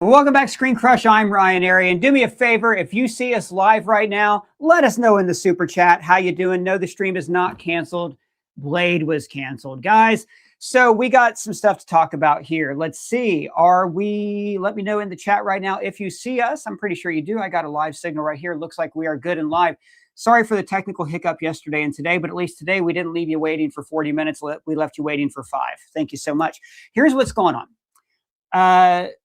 Welcome back, ScreenCrush. I'm Ryan Arian. Do me a favor, if you see us live right now, let us know in the super chat how you doing. No, the stream is not canceled. Blade was canceled, guys. So we got some stuff to talk about here. Let's see. Let me know in the chat right now if you see us. I'm pretty sure you do. I got a live signal right here. Looks like we are good and live. Sorry for the technical hiccup yesterday and today, but at least today we didn't leave you waiting for 40 minutes. We left you waiting for 5. Thank you so much. Here's what's going on.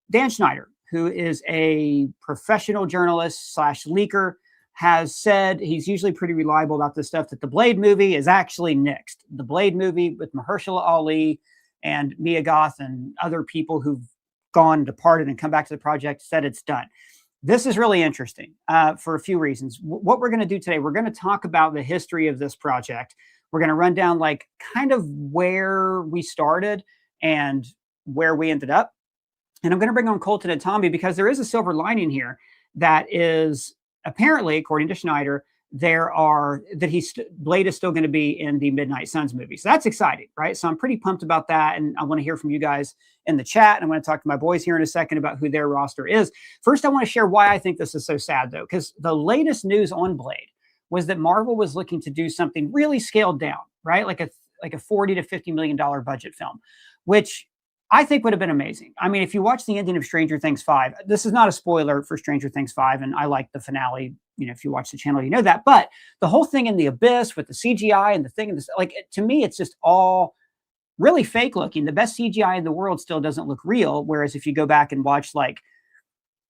Dan Schneider, who is a professional journalist / leaker, has said he's usually pretty reliable about this stuff, that the Blade movie is actually nixed. The Blade movie with Mahershala Ali and Mia Goth and other people who've gone, departed, and come back to the project said it's done. This is really interesting for a few reasons. What we're going to do today, we're going to talk about the history of this project. We're going to run down like kind of where we started and where we ended up. And I'm going to bring on Colton and Tommy because there is a silver lining here that is apparently, according to Schneider, Blade is still going to be in the Midnight Suns movie. So that's exciting, right? So I'm pretty pumped about that. And I want to hear from you guys in the chat. And I'm going to talk to my boys here in a second about who their roster is. First, I want to share why I think this is so sad, though, because the latest news on Blade was that Marvel was looking to do something really scaled down, right? Like a $40 to $50 million budget film, which I think would have been amazing. I mean, if you watch the ending of Stranger Things 5, this is not a spoiler for Stranger Things 5, and I like the finale. You know, if you watch the channel, you know that. But the whole thing in the abyss with the CGI and the thing, to me, it's just all really fake looking. The best CGI in the world still doesn't look real. Whereas if you go back and watch like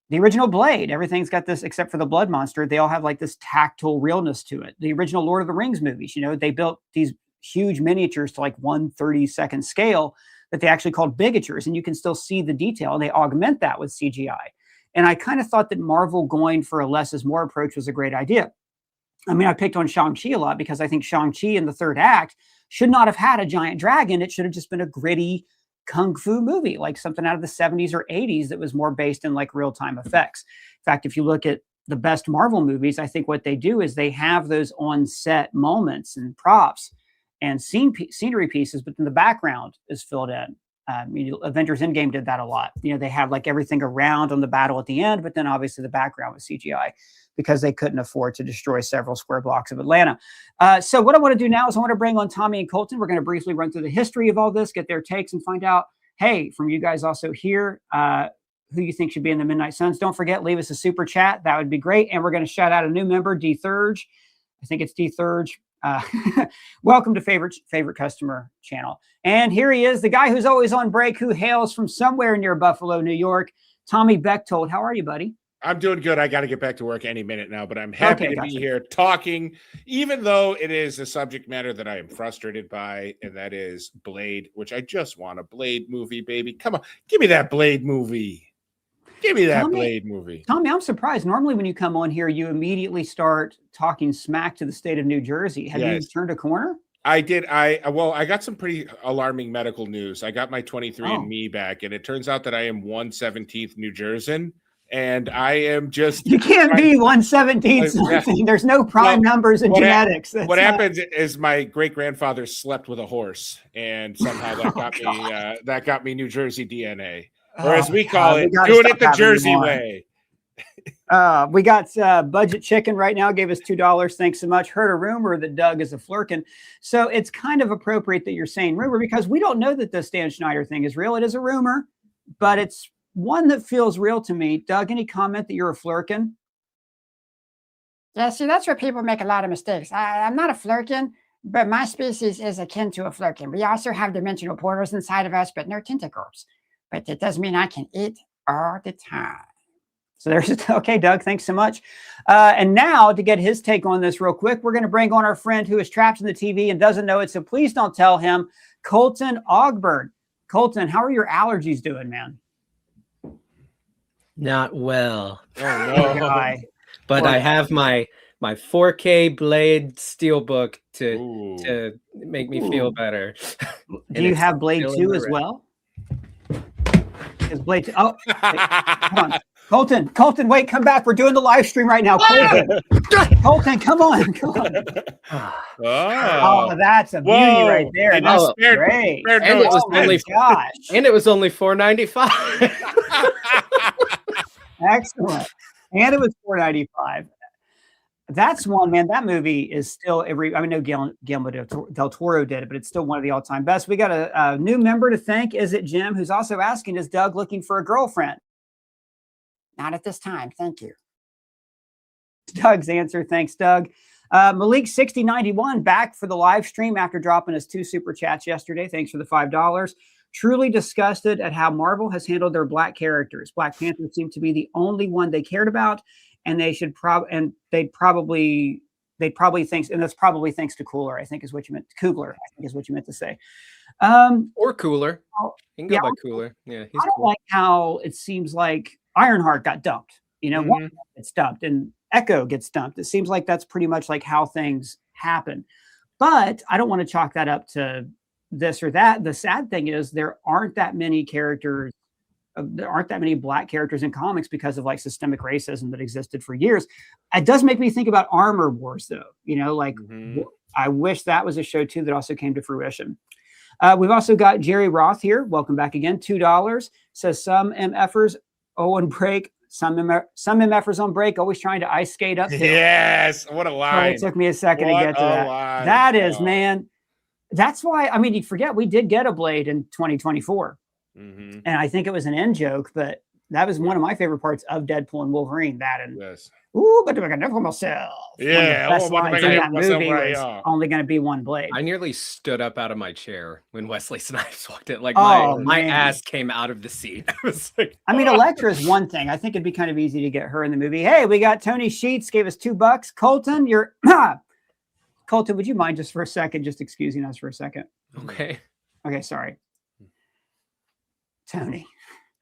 the original Blade, everything's got this, except for the blood monster, they all have like this tactile realness to it. The original Lord of the Rings movies, you know, they built these huge miniatures to like 1/32nd scale that they actually called bigatures, and you can still see the detail, and they augment that with CGI. And I kind of thought that Marvel going for a less is more approach was a great idea. I mean, I picked on Shang-Chi a lot because I think Shang-Chi in the third act should not have had a giant dragon. It should have just been a gritty kung fu movie, like something out of the 70s or 80s that was more based in like real-time effects. In fact, if you look at the best Marvel movies, I think what they do is they have those on-set moments and props and scenery pieces, but then the background is filled in. Avengers Endgame did that a lot. You know, they have like everything around on the battle at the end, but then obviously the background was CGI because they couldn't afford to destroy several square blocks of Atlanta. So what I want to do now is I want to bring on Tommy and Colton. We're going to briefly run through the history of all this, get their takes, and find out, hey, from you guys also here, who you think should be in the Midnight Suns. Don't forget, leave us a super chat. That would be great. And we're going to shout out a new member, D Thurge. I think it's D Thurge. Welcome to favorite customer channel. And here he is, the guy who's always on break, who hails from somewhere near Buffalo, New York, Tommy Bechtold. How are you, buddy? I'm doing good. I got to get back to work any minute now, but I'm happy to be here talking, even though it is a subject matter that I am frustrated by, and that is Blade, which I just want a Blade movie, baby. Come on, give me that Blade movie. Give me that Blade movie. Tommy, I'm surprised. Normally when you come on here, you immediately start talking smack to the state of New Jersey. Have you turned a corner? I did. I got some pretty alarming medical news. I got my 23andMe back, and it turns out that I am 1/17th New Jerseyan, and I am just... You can't be 1/17th something. There's no prime numbers in genetics. What happens is my great-grandfather slept with a horse, and somehow that got me New Jersey DNA. Or as we call it, doing it the Jersey way. We got Budget Chicken right now, gave us $2. Thanks so much. Heard a rumor that Doug is a flirkin. So it's kind of appropriate that you're saying rumor because we don't know that the Dan Schneider thing is real. It is a rumor, but it's one that feels real to me. Doug, any comment that you're a flirkin? Yeah, see, that's where people make a lot of mistakes. I'm not a flirkin, but my species is akin to a flirkin. We also have dimensional portals inside of us, but no tentacles. But it does mean I can eat all the time. So there's, okay, Doug, thanks so much. And now to get his take on this real quick, we're going to bring on our friend who is trapped in the TV and doesn't know it. So please don't tell him, Colton Ogburn. Colton, how are your allergies doing, man? Not well. Oh, no. But I have my 4K Blade Steelbook to make me feel better. Do you have Blade 2 as well? Is Blade 2? Oh, hold on. Colton, wait, come back. We're doing the live stream right now. Colton, come on. Oh, that's a beauty right there. And that's great. And it was only $4.95. Excellent. And it was $4.95. That's one, man. That movie is still I know Guillermo del Toro did it, but it's still one of the all-time best. We got a new member to thank. Is it Jim? Who's also asking, is Doug looking for a girlfriend? Not at this time. Thank you. Doug's answer. Thanks, Doug. Malik 6091 back for the live stream after dropping us 2 super chats yesterday. Thanks for the $5. Truly disgusted at how Marvel has handled their black characters. Black Panther seemed to be the only one they cared about, and they should they'd probably thanks, and that's probably thanks to Cooler, I think is what you meant. Kugler, I think is what you meant to say. Or Cooler. You can go by Cooler. Yeah, he's I don't cool. like how it seems like Ironheart got dumped. You know, one gets dumped and Echo gets dumped. It seems like that's pretty much like how things happen. But I don't want to chalk that up to this or that. The sad thing is there aren't that many characters. There aren't that many black characters in comics because of like systemic racism that existed for years. It does make me think about Armor Wars, though. You know, like I wish that was a show too that also came to fruition. We've also got Jerry Roth here. Welcome back again. $2 says some MFers on break. Some MFers on break, always trying to ice skate up. Yes, what a line. It took me a second to get to that. Line. That is, man. That's why, I mean, you forget we did get a Blade in 2024. And I think it was an end joke, but that was one of my favorite parts of Deadpool and Wolverine. That and ooh, but I got for myself. Yeah, best lines in that movie was only going to be one blade. I nearly stood up out of my chair when Wesley Snipes walked in. Like my ass came out of the seat. I was like, I mean, Elektra is one thing. I think it'd be kind of easy to get her in the movie. Hey, we got Tony Sheets gave us $2. Colton, you're Colton. Would you mind just for a second, just excusing us for a second? Okay. Okay, sorry. Tony.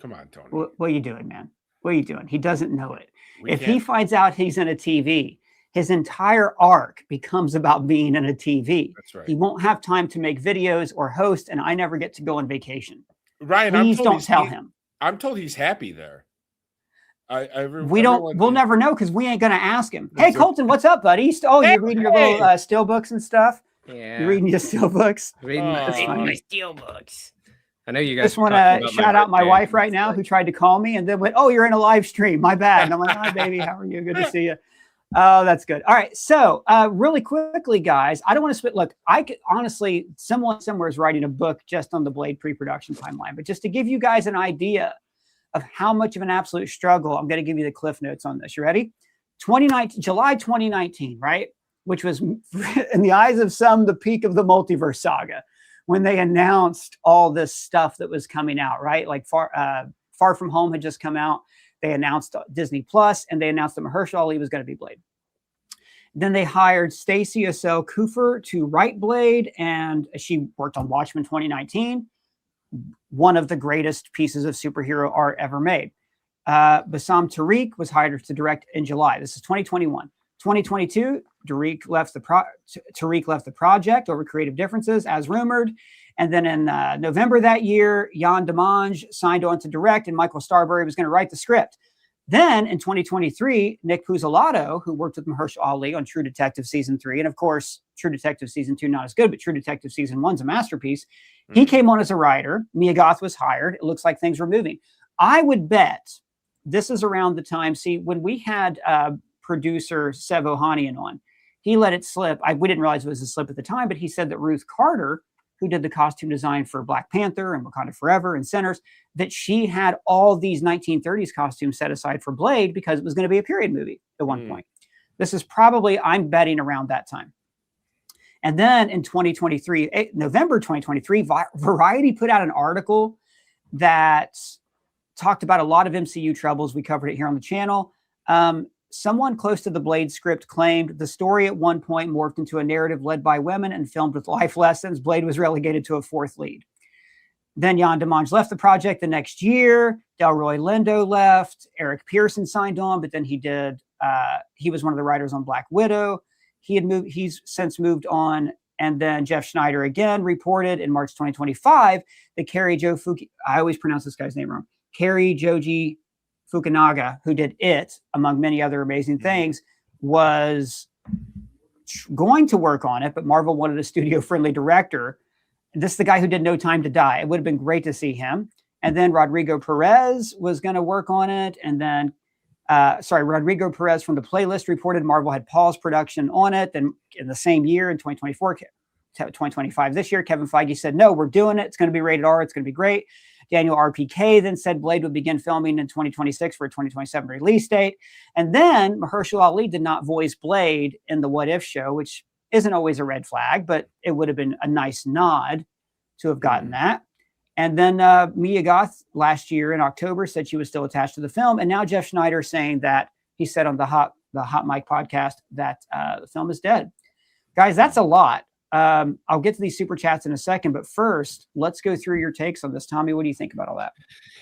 Come on, Tony. What are you doing, man? What are you doing? He doesn't know it. If he finds out he's in a TV, his entire arc becomes about being in a TV. That's right. He won't have time to make videos or host, and I never get to go on vacation. Ryan, please don't tell him. I'm told he's happy there. We'll never know because we ain't gonna ask him. Hey, Colton, what's up, buddy? You're reading your little steel books and stuff. Yeah, you're reading your steel books. Reading my steel books. I know you guys just want to shout out my wife right now who tried to call me and then went, "Oh, you're in a live stream. My bad." And I'm like, "Hi, baby. How are you? Good to see you." Oh, that's good. All right. So really quickly, guys, I don't want to split. Look, I could honestly, someone somewhere is writing a book just on the Blade pre-production timeline. But just to give you guys an idea of how much of an absolute struggle, I'm going to give you the cliff notes on this. You ready? July 2019, right? Which was, in the eyes of some, the peak of the multiverse saga, when they announced all this stuff that was coming out, right? Like Far From Home had just come out. They announced Disney Plus, and they announced that Mahershala Ali was going to be Blade. Then they hired Stacey Assel Kufer to write Blade, and she worked on Watchmen 2019, one of the greatest pieces of superhero art ever made. Bassam Tariq was hired to direct in July. This is 2021. 2022, Tariq left the project over creative differences, as rumored. And then in November that year, Jan Demange signed on to direct, and Michael Starbury was going to write the script. Then in 2023, Nick Puzzolatto, who worked with Mahershala Ali on True Detective Season 3, and of course, True Detective Season 2, not as good, but True Detective Season 1's a masterpiece. He came on as a writer. Mia Goth was hired. It looks like things were moving. I would bet this is around the time, see, when we had producer Sev Ohanian on, he let it slip. We didn't realize it was a slip at the time, but he said that Ruth Carter, who did the costume design for Black Panther and Wakanda Forever and Sinners, that she had all these 1930s costumes set aside for Blade because it was going to be a period movie at one point. This is probably, I'm betting, around that time. And then in 2023, November 2023, Variety put out an article that talked about a lot of MCU troubles. We covered it here on the channel. Someone close to the Blade script claimed the story at one point morphed into a narrative led by women and filmed with life lessons. Blade was relegated to a fourth lead. Then Jan Demange left the project the next year. Delroy Lindo left. Eric Pearson signed on, but then he was one of the writers on Black Widow. He's since moved on. And then Jeff Schneider again reported in March 2025 that I always pronounce this guy's name wrong, Cary Joji Fukunaga, who did It, among many other amazing things, was going to work on it, but Marvel wanted a studio-friendly director. This is the guy who did No Time to Die. It would have been great to see him. And then Rodrigo Perez was going to work on it. And then Rodrigo Perez from The Playlist reported Marvel had paused production on it. Then in the same year, in 2024, 2025 this year, Kevin Feige said, no, we're doing it. It's going to be rated R. It's going to be great. Daniel RPK then said Blade would begin filming in 2026 for a 2027 release date. And then Mahershala Ali did not voice Blade in the What If show, which isn't always a red flag, but it would have been a nice nod to have gotten that. And then Mia Goth last year in October said she was still attached to the film. And now Jeff Schneider saying that he said on the Hot Mic podcast that the film is dead. Guys, that's a lot. I'll get to these super chats in a second, but first, let's go through your takes on this. Tommy, what do you think about all that?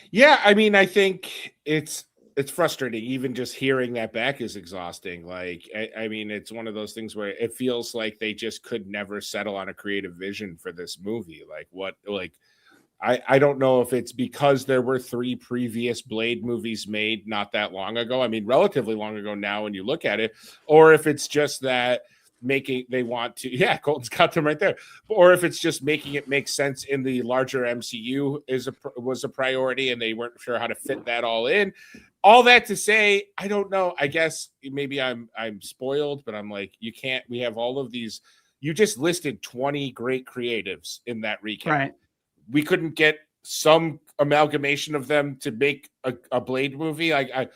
Yeah, I mean, I think it's frustrating. Even just hearing that back is exhausting. Like, I mean, it's one of those things where it feels like they just could never settle on a creative vision for this movie. I don't know if it's because there were 3 previous Blade movies made not that long ago. I mean, relatively long ago now when you look at it, or if it's just that Colton's got them right there. Or if it's just making it make sense in the larger MCU was a priority and they weren't sure how to fit that all in. All that to say, I don't know. I guess maybe I'm spoiled, but I'm like, we have all of these. You just listed 20 great creatives in that recap. Right. We couldn't get some amalgamation of them to make a Blade movie. I'm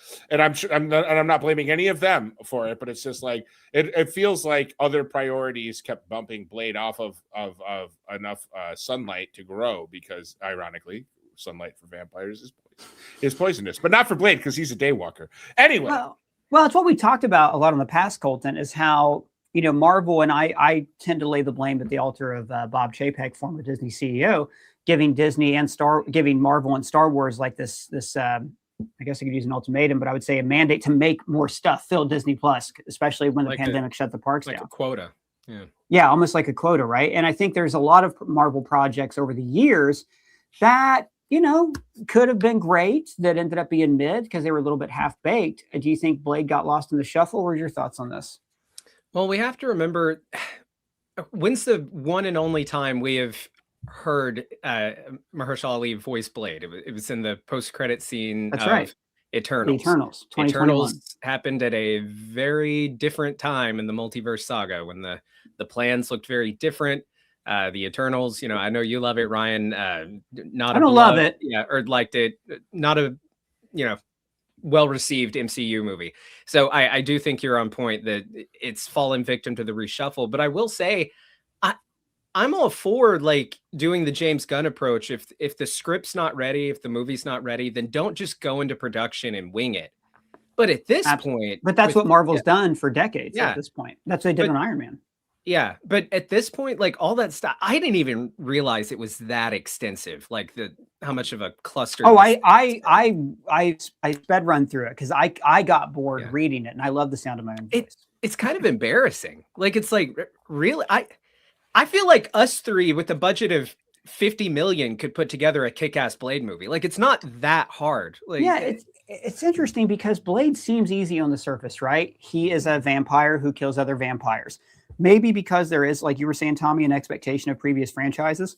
not blaming any of them for it, but it's just like it feels like other priorities kept bumping Blade off of enough sunlight to grow, because ironically, sunlight for vampires is poisonous, but not for Blade because he's a daywalker. Anyway, well, it's what we talked about a lot in the past, Colton, is how Marvel, and I tend to lay the blame at the altar of Bob Chapek, former Disney CEO, giving Marvel and Star Wars like this I guess I could use an ultimatum, but I would say a mandate to make more stuff, fill Disney Plus, especially when the pandemic shut the parks down. Like a quota. Yeah, almost like a quota, right? And I think there's a lot of Marvel projects over the years that, could have been great that ended up being mid because they were a little bit half-baked. Do you think Blade got lost in the shuffle? What are your thoughts on this? Well, we have to remember, when's the one and only time we have heard Mahershala Ali voice Blade? It was in the post-credit scene. That's right. Eternals. Eternals happened at a very different time in the multiverse saga when the plans looked very different. The Eternals, I know you love it, Ryan. I don't love it. Yeah, or liked it. Not a, well-received MCU movie. So I do think you're on point that it's fallen victim to the reshuffle. But I will say, I'm all for doing the James Gunn approach. If the script's not ready, if the movie's not ready, then don't just go into production and wing it. But at this point, but that's what Marvel's done for decades. At this point, that's what they did on Iron Man. Yeah, but at this point, all that stuff, I didn't even realize it was that extensive. How much of a cluster. Oh, I sped run through it because I got bored reading it, and I love the sound of my own voice. It's kind of embarrassing. It's really, I feel like us three with a budget of 50 million could put together a kick-ass Blade movie. It's not that hard. It's interesting because Blade seems easy on the surface, right? He is a vampire who kills other vampires. Maybe because there is, like you were saying, Tommy, an expectation of previous franchises.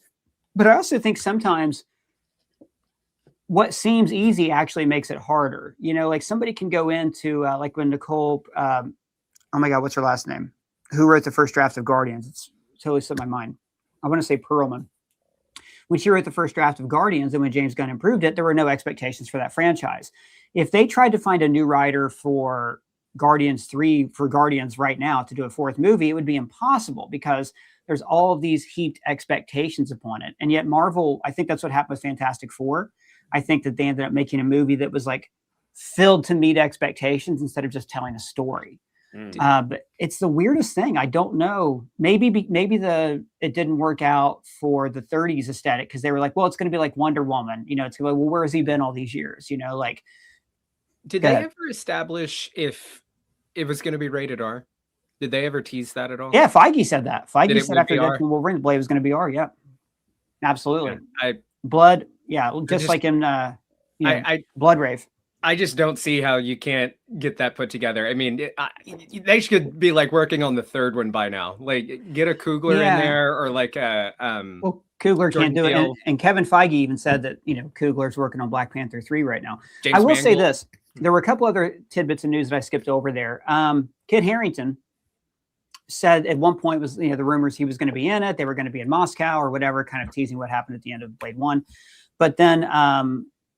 But I also think sometimes what seems easy actually makes it harder. Somebody can go into, when Nicole, oh my God, what's her last name? Who wrote the first draft of Guardians? It's totally slipped my mind. I want to say Perlman. When she wrote the first draft of Guardians and when James Gunn improved it, there were no expectations for that franchise. If they tried to find a new writer for Guardians 3 for Guardians right now to do a 4th movie, it would be impossible because there's all of these heaped expectations upon it. And yet Marvel, I think that's what happened with Fantastic Four. I think that they ended up making a movie that was filled to meet expectations instead of just telling a story. But it's the weirdest thing. I don't know. Maybe it didn't work out for the 30s aesthetic because they were like, well, it's going to be like Wonder Woman. It's going to be like, well, where has he been all these years? Did they ever establish if it was going to be rated R? Did they ever tease that at all? Yeah, Feige said that. Feige said after Deadpool Wolverine, Blade was going to be R. Yeah, absolutely. Blood. Yeah, just like in Blood Rave. I just don't see how you can't get that put together. I mean, they should be working on the 3rd one by now. Get a Coogler in there, or well, Coogler can't do it, and Kevin Feige even said that Coogler's working on Black Panther 3 right now. I will say this: there were a couple other tidbits of news that I skipped over there. Kit Harington said at one point was, the rumors he was going to be in it. They were going to be in Moscow or whatever, kind of teasing what happened at the end of Blade 1. But then, at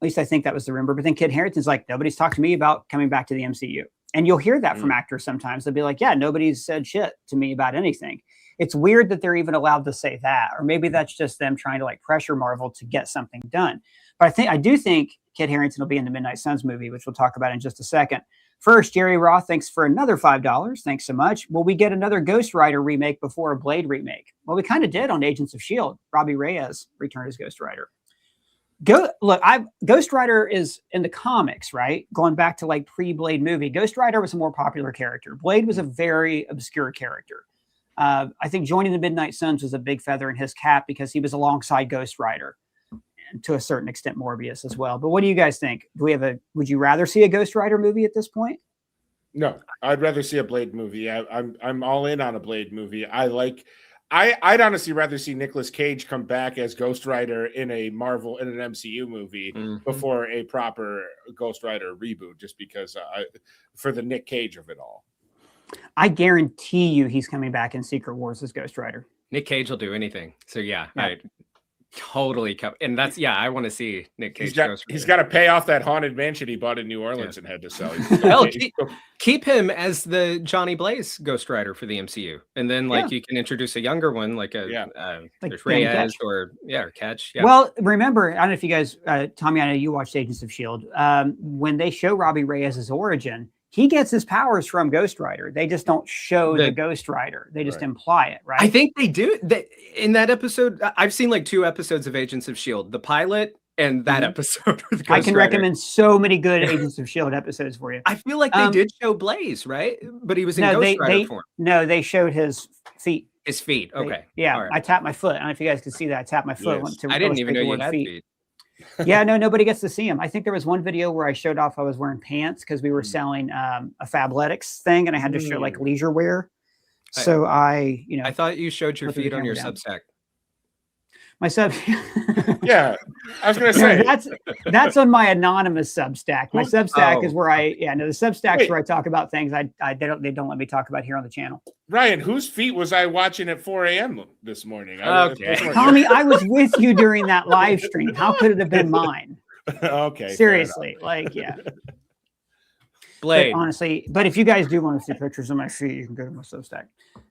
least I think that was the rumor. But then Kit Harington's like, nobody's talked to me about coming back to the MCU. And you'll hear that from actors sometimes. They'll be like, yeah, nobody's said shit to me about anything. It's weird that they're even allowed to say that. Or maybe that's just them trying to like pressure Marvel to get something done. But I do think Kit Harington will be in the Midnight Suns movie, which we'll talk about in just a second. First, Jerry Roth, thanks for another $5. Thanks so much. Will we get another Ghost Rider remake before a Blade remake? Well, we kind of did on Agents of S.H.I.E.L.D. Robbie Reyes returned as Ghost Rider. Ghost Rider is in the comics, right? Going back to like pre-Blade movie, Ghost Rider was a more popular character. Blade was a very obscure character. I think joining the Midnight Suns was a big feather in his cap because he was alongside Ghost Rider. To a certain extent, Morbius as well. But what do you guys think? Would you rather see a Ghost Rider movie at this point? No, I'd rather see a Blade movie. I'm all in on a Blade movie. I'd honestly rather see Nicolas Cage come back as Ghost Rider in an MCU movie before a proper Ghost Rider reboot, just because for the Nick Cage of it all. I guarantee you he's coming back in Secret Wars as Ghost Rider. Nick Cage will do anything. So yeah. I totally and that's I want to see Nick Cage. He's got to pay off that haunted mansion he bought in New Orleans and had to sell. Well, keep him as the Johnny Blaze Ghost Rider for the MCU, and then you can introduce a younger one like there's Reyes or Catch. Yeah. Well, remember, I don't know if you guys, Tommy, I know you watched Agents of S.H.I.E.L.D. When they show Robbie Reyes' origin, he gets his powers from Ghost Rider. They just don't show the Ghost Rider. They just imply it, right? I think they do. In that episode, I've seen like 2 episodes of Agents of S.H.I.E.L.D., the pilot and that episode with Ghost I can Rider. recommend so many good Agents of S.H.I.E.L.D. episodes for you. I feel like they did show Blaze, right? But he was in Ghost Rider form. No, they showed his feet. His feet, okay. Right. I tapped my foot. I don't know if you guys could see that. I tapped my foot. Yes. I didn't even know you had feet. Yeah, no, nobody gets to see him. I think there was one video where I showed off I was wearing pants because we were selling a Fabletics thing, and I had to show like leisure wear. So I thought you showed your feet on your Substack. My sub. Yeah, I was gonna say that's on my anonymous Substack. My Substack is where the Substack's where I talk about things they don't let me talk about here on the channel. Ryan, whose feet was I watching at 4 a.m. this morning? Okay, Tommy, I was with you during that live stream. How could it have been mine? Okay, seriously, Blade. But honestly, if you guys do want to see pictures of my feet, you can go to my Substack.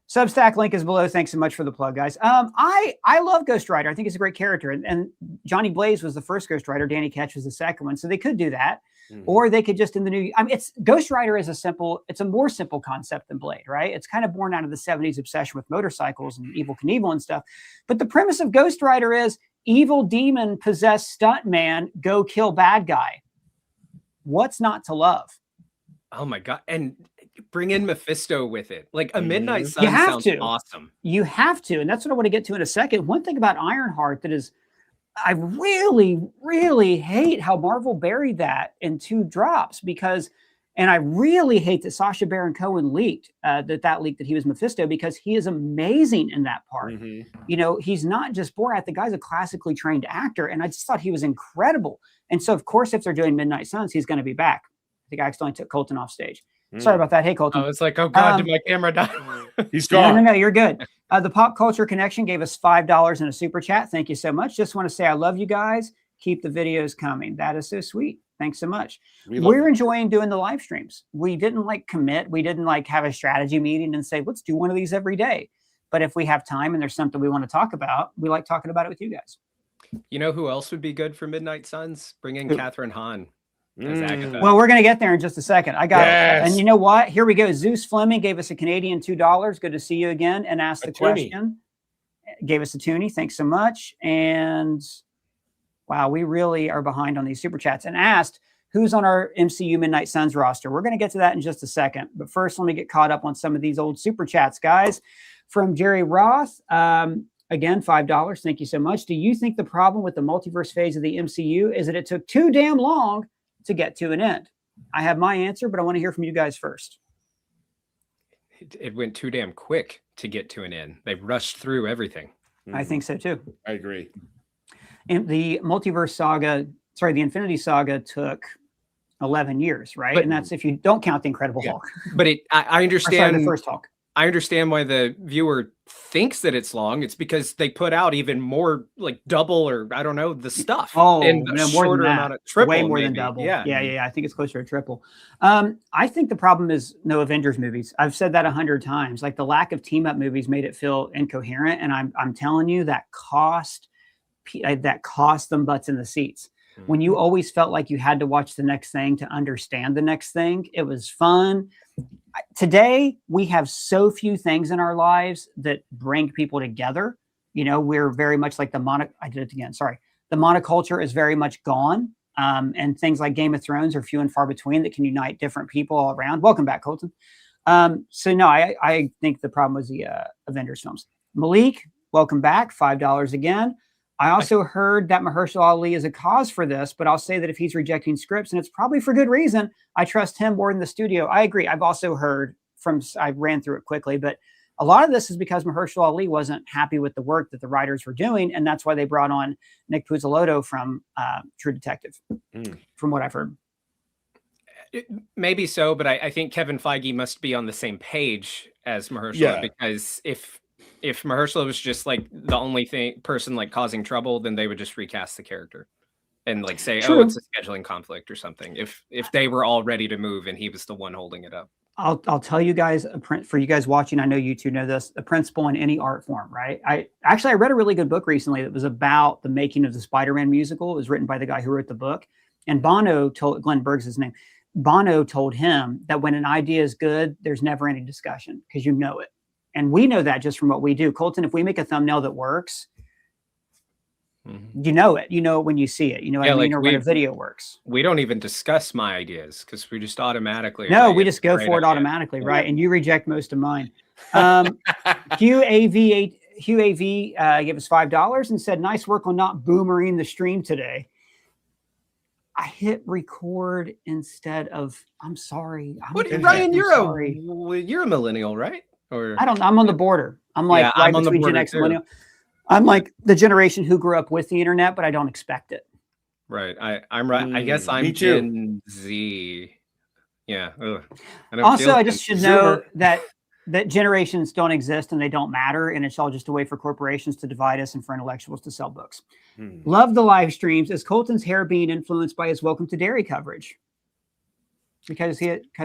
Substack link is below. Thanks so much for the plug, guys. I love Ghost Rider. I think he's a great character. And Johnny Blaze was the first Ghost Rider. Danny Ketch was the second one. So they could do that. Or they could just it's Ghost Rider is it's a more simple concept than Blade, right? It's kind of born out of the 70s obsession with motorcycles and Evel Knievel and stuff. But the premise of Ghost Rider is evil demon possessed stuntman, go kill bad guy. What's not to love? Oh my God. And bring in Mephisto with it. Like a Midnight Sun sounds awesome. You have to. And that's what I want to get to in a second. One thing about Ironheart that is, I really, really hate how Marvel buried that in 2 drops and I really hate that Sacha Baron Cohen leaked, that leaked that he was Mephisto because he is amazing in that part. He's not just Borat. The guy's a classically trained actor. And I just thought he was incredible. And so, of course, if they're doing Midnight Suns, he's going to be back. I think I accidentally took Colton off stage. Sorry about that. Hey, Colton. I was like, oh God, did my camera die? He's gone. No, you're good. The Pop Culture Connection gave us $5 in a super chat. Thank you so much. Just want to say I love you guys. Keep the videos coming. That is so sweet. Thanks so much. We're enjoying doing the live streams. We didn't commit. We didn't have a strategy meeting and say, let's do one of these every day. But if we have time and there's something we want to talk about, we like talking about it with you guys. You know who else would be good for Midnight Suns? Bring in Catherine Hahn. Well, we're going to get there in just a second. I got it. And you know what? Here we go. Zeus Fleming gave us a Canadian $2. Good to see you again. And asked the question. Gave us a toonie. Thanks so much. And wow, we really are behind on these super chats. And asked who's on our MCU Midnight Suns roster. We're going to get to that in just a second. But first, let me get caught up on some of these old super chats, guys. From Jerry Roth. Again, $5. Thank you so much. Do you think the problem with the multiverse phase of the MCU is that it took too damn long to get to an end? I have my answer, but I want to hear from you guys first. It went too damn quick to get to an end. They rushed through everything. I think so too. I agree. And the multiverse saga, the Infinity Saga took 11 years, right? But, and that's if you don't count the Incredible Hulk. But I understand the first Hulk. I understand why the viewer thinks that it's long. It's because they put out even more, like double, or I don't know, the stuff. Oh, in no, a more shorter than that. amount of triple, way more maybe. than double. Yeah. I think it's closer to triple. I think the problem is no Avengers movies. I've said that 100 times. Like the lack of team up movies made it feel incoherent, and I'm telling you that cost them butts in the seats. When you always felt like you had to watch the next thing to understand the next thing, it was fun. Today, we have so few things in our lives that bring people together. You know, we're very much like the monoculture is very much gone. And things like Game of Thrones are few and far between that can unite different people all around. Welcome back, Colton. So no, I think the problem was the Avengers films. Malik, welcome back. $5 again. I also heard that Mahershala Ali is a cause for this, but I'll say that if he's rejecting scripts, and it's probably for good reason, I trust him more than the studio. I agree. I've also heard I ran through it quickly, but a lot of this is because Mahershala Ali wasn't happy with the work that the writers were doing, and that's why they brought on Nick Pizzolatto from True Detective, from what I've heard. Maybe so, but I think Kevin Feige must be on the same page as Mahershala, because if Mahershala was just like the only person like causing trouble, then they would just recast the character and like say, oh, it's a scheduling conflict or something. If they were all ready to move and he was the one holding it up. I'll tell you guys, for you guys watching, I know you two know this, a principle in any art form, right? I read a really good book recently that was about the making of the Spider-Man musical. It was written by the guy who wrote the book. And Glenn Berg's his name. Bono told him that when an idea is good, there's never any discussion because you know it. And we know that just from what we do. Colton, if we make a thumbnail that works, you know it. You know it when you see it. You know what I mean? Or when a video works. We don't even discuss my ideas because we just automatically. No, we just go for it automatically, right? And you reject most of mine. QAV gave us $5 and said, nice work on not boomering the stream today. I hit record instead of, I'm sorry. Ryan, you're a millennial, right? Or I'm on the border. I'm like right between Gen X and millennial. I'm like the generation who grew up with the internet, but I don't expect it. Right. I'm right. I guess I'm Gen Z. Yeah. I just should know that generations don't exist and they don't matter. And it's all just a way for corporations to divide us and for intellectuals to sell books. Love the live streams. Is Colton's hair being influenced by his Welcome to Dairy coverage? Because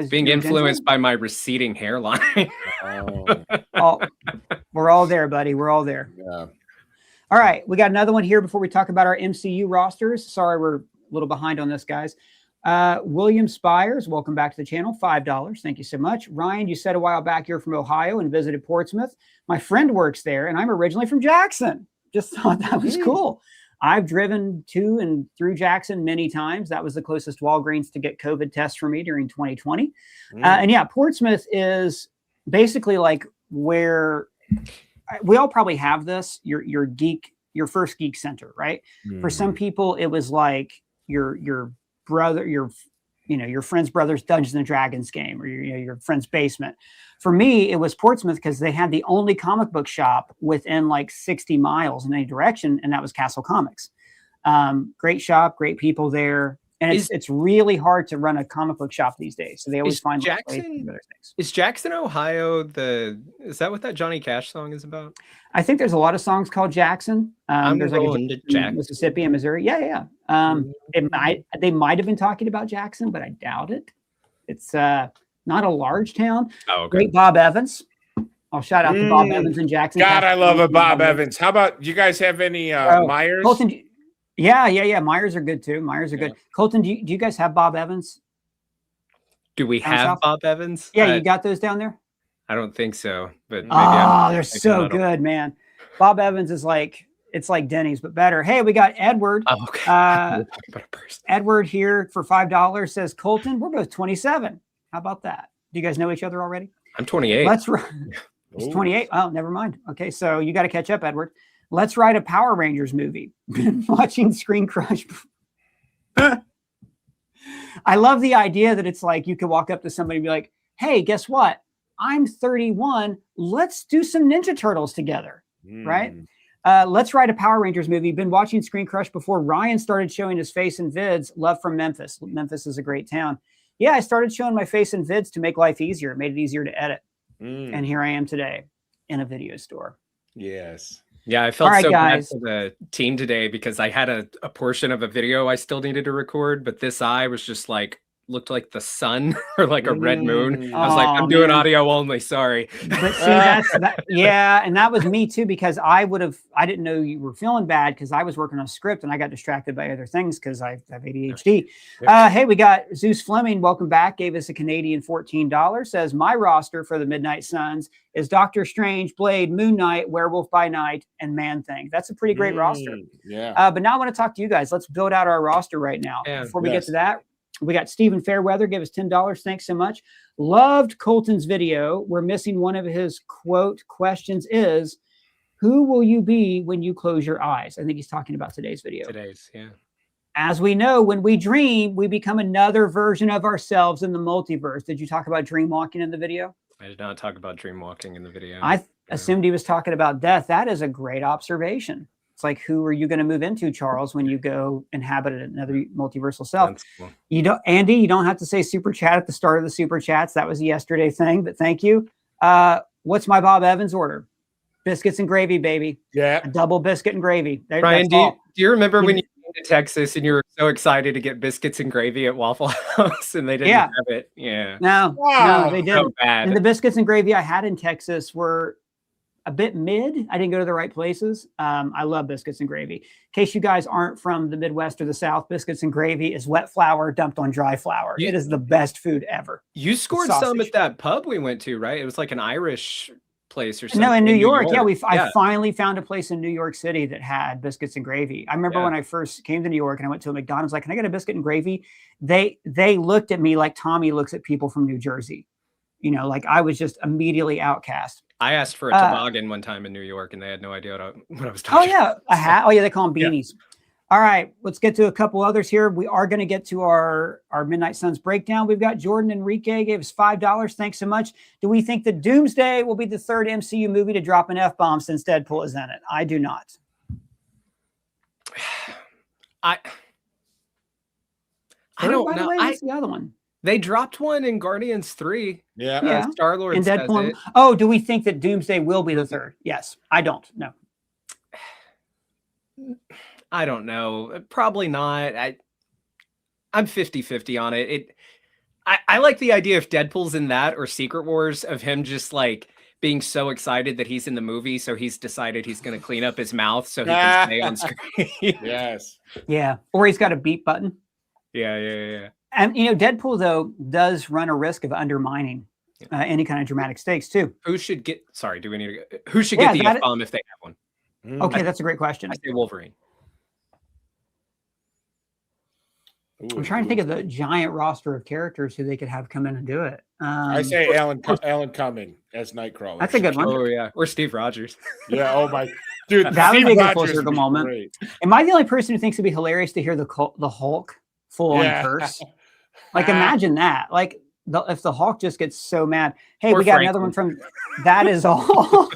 being influenced by my receding hairline. We're all there, buddy. We're all there. Yeah. All right. We got another one here before we talk about our MCU rosters. Sorry, we're a little behind on this, guys. William Spires, welcome back to the channel. $5. Thank you so much. Ryan, you said a while back you're from Ohio and visited Portsmouth. My friend works there, and I'm originally from Jackson. Just thought that was cool. I've driven to and through Jackson many times. That was the closest Walgreens to get COVID tests for me during 2020. And yeah, Portsmouth is basically like where we all probably have this, your first geek center, right? For some people, it was like your brother, your friend's brother's Dungeons and Dragons game, or your friend's basement. For me, it was Portsmouth because they had the only comic book shop within like 60 miles in any direction, and that was Castle Comics. Great shop, great people there. And it's really hard to run a comic book shop these days. So they always find ways to do better things. Is Jackson, Ohio, is that what that Johnny Cash song is about? I think there's a lot of songs called Jackson. There's like Mississippi and Missouri. Yeah. They might have been talking about Jackson, but I doubt it. It's not a large town. Oh, okay. Great Bob Evans. I'll shout out to Bob Evans in Jackson. God, I love a Bob Evans. How about you guys have any Myers? Colton, yeah. Myers are good too. Myers are good. Colton, do you guys have Bob Evans? Do we have Bob Evans? Yeah, you got those down there? I don't think so. But maybe they're so good, man. Bob Evans is it's like Denny's, but better. Hey, we got Edward. Oh, okay. Edward here for $5 says, Colton, we're both 27. How about that? Do you guys know each other already? I'm 28. Let's run. It's 28. Oh, never mind. Okay, so you got to catch up, Edward. Let's write a Power Rangers movie. Been watching ScreenCrush. I love the idea that it's like you could walk up to somebody and be like, hey, guess what? I'm 31. Let's do some Ninja Turtles together, right? Let's write a Power Rangers movie. Been watching ScreenCrush before Ryan started showing his face in vids. Love from Memphis. Memphis is a great town. Yeah, I started showing my face in vids to make life easier. It made it easier to edit. And here I am today in a video store. Yes. Yeah, I felt so bad for the team today because I had a portion of a video I still needed to record, but this eye was just like, looked like the sun or like a red moon. I was like, I'm doing audio only, sorry. But see, yeah, and that was me too, because I didn't know you were feeling bad because I was working on a script and I got distracted by other things because I have ADHD. Hey, we got Zeus Fleming, welcome back, gave us a Canadian $14, says my roster for the Midnight Suns is Doctor Strange, Blade, Moon Knight, Werewolf by Night, and Man-Thing. That's a pretty great roster. Yeah. But now I want to talk to you guys. Let's build out our roster right now. Before we get to that, we got Stephen Fairweather, give us $10. Thanks so much. Loved Colton's video. We're missing one of his quote questions is, who will you be when you close your eyes? I think he's talking about today's video. Yeah. As we know, when we dream, we become another version of ourselves in the multiverse. Did you talk about dream walking in the video? I did not talk about dream walking in the video. I assumed he was talking about death. That is a great observation. It's like, who are you going to move into, Charles, when you go inhabit another multiversal self? Cool. You don't, Andy, you don't have to say super chat at the start of the super chats. That was a yesterday thing, but thank you. What's my Bob Evans order? Biscuits and gravy, baby. Yeah. A double biscuit and gravy. Brian, do you remember when you came to Texas and you were so excited to get biscuits and gravy at Waffle House and they didn't have it? Yeah. No, they didn't. So bad. And the biscuits and gravy I had in Texas were a bit mid. I didn't go to the right places. I love biscuits and gravy. In case you guys aren't from the Midwest or the South, biscuits and gravy is wet flour dumped on dry flour. It is the best food ever. You scored some at that pub we went to, right? It was like an Irish place or something. No, in New York. Yeah, I finally found a place in New York City that had biscuits and gravy. I remember when I first came to New York and I went to a McDonald's, like, can I get a biscuit and gravy? They looked at me like Tommy looks at people from New Jersey. You know, like I was just immediately outcast. I asked for a toboggan one time in New York, and they had no idea what I was talking about. A hat. Oh, yeah, they call them beanies. All right, let's get to a couple others here. We are going to get to our Midnight Suns breakdown. We've got Jordan Enrique, gave us $5. Thanks so much. Do we think that Doomsday will be the third MCU movie to drop an F-bomb since Deadpool is in it? I do not. I don't know. What's the other one? They dropped one in Guardians 3. Yeah. Star-Lord and Deadpool. Oh, do we think that Doomsday will be the third? Yes. I don't. No. I don't know. Probably not. I'm 50-50 on it. I like the idea if Deadpool's in that or Secret Wars of him just like being so excited that he's in the movie, so he's decided he's going to clean up his mouth so he can stay on screen. Yes. Yeah. Or he's got a beep button. Yeah. And, you know, Deadpool, though, does run a risk of undermining any kind of dramatic stakes, too. Who should get the F-bomb if they have one? Okay, that's a great question. I say Wolverine. I'm trying to think of the giant roster of characters who they could have come in and do it. I say Alan Cumming as Nightcrawler. That's a good one. Oh, yeah. Or Steve Rogers. Yeah, oh my. Dude, that would be a full circle moment. Great. Am I the only person who thinks it'd be hilarious to hear the Hulk full-on curse? Like, imagine that. Like, if the Hulk just gets so mad. Hey, we got another one from That Is All.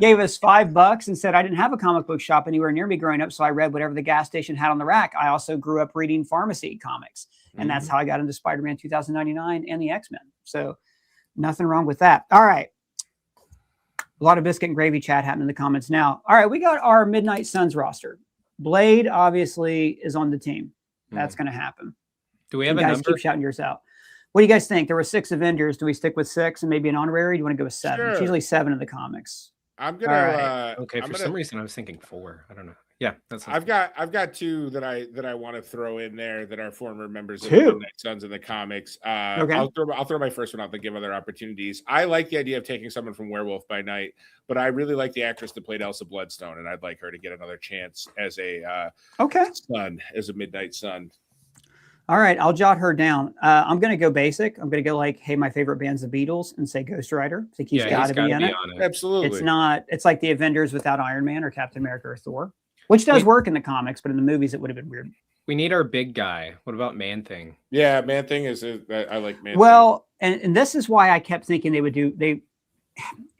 Gave us $5 and said, I didn't have a comic book shop anywhere near me growing up, so I read whatever the gas station had on the rack. I also grew up reading pharmacy comics, and that's how I got into Spider-Man 2099 and the X-Men. So nothing wrong with that. All right. A lot of biscuit and gravy chat happening in the comments now. All right, we got our Midnight Suns roster. Blade, obviously, is on the team. That's going to happen. Do we have you a guys number? Keep shouting yours out. What do you guys think? There were 6 Avengers. Do we stick with 6 and maybe an honorary? Do you want to go with 7? Sure. It's usually 7 in the comics. I'm gonna. Okay, for some reason I was thinking 4. I don't know. Yeah, that's. I've got 2 that I want to throw in there that are former members of the Midnight Suns in the comics. Okay. I'll throw my first one out to give other opportunities. I like the idea of taking someone from Werewolf by Night, but I really like the actress that played Elsa Bloodstone, and I'd like her to get another chance as a Sun, as a Midnight Sun. All right, I'll jot her down. I'm going to go basic. I'm going to go like, hey, my favorite band's the Beatles, and say Ghost Rider. I think he's got to be in it. Absolutely. It's like the Avengers without Iron Man or Captain America or Thor, which does work in the comics, but in the movies it would have been weird. We need our big guy. What about Man-Thing? Yeah, Man-Thing I like Man-Thing. Well, and this is why I kept thinking they would do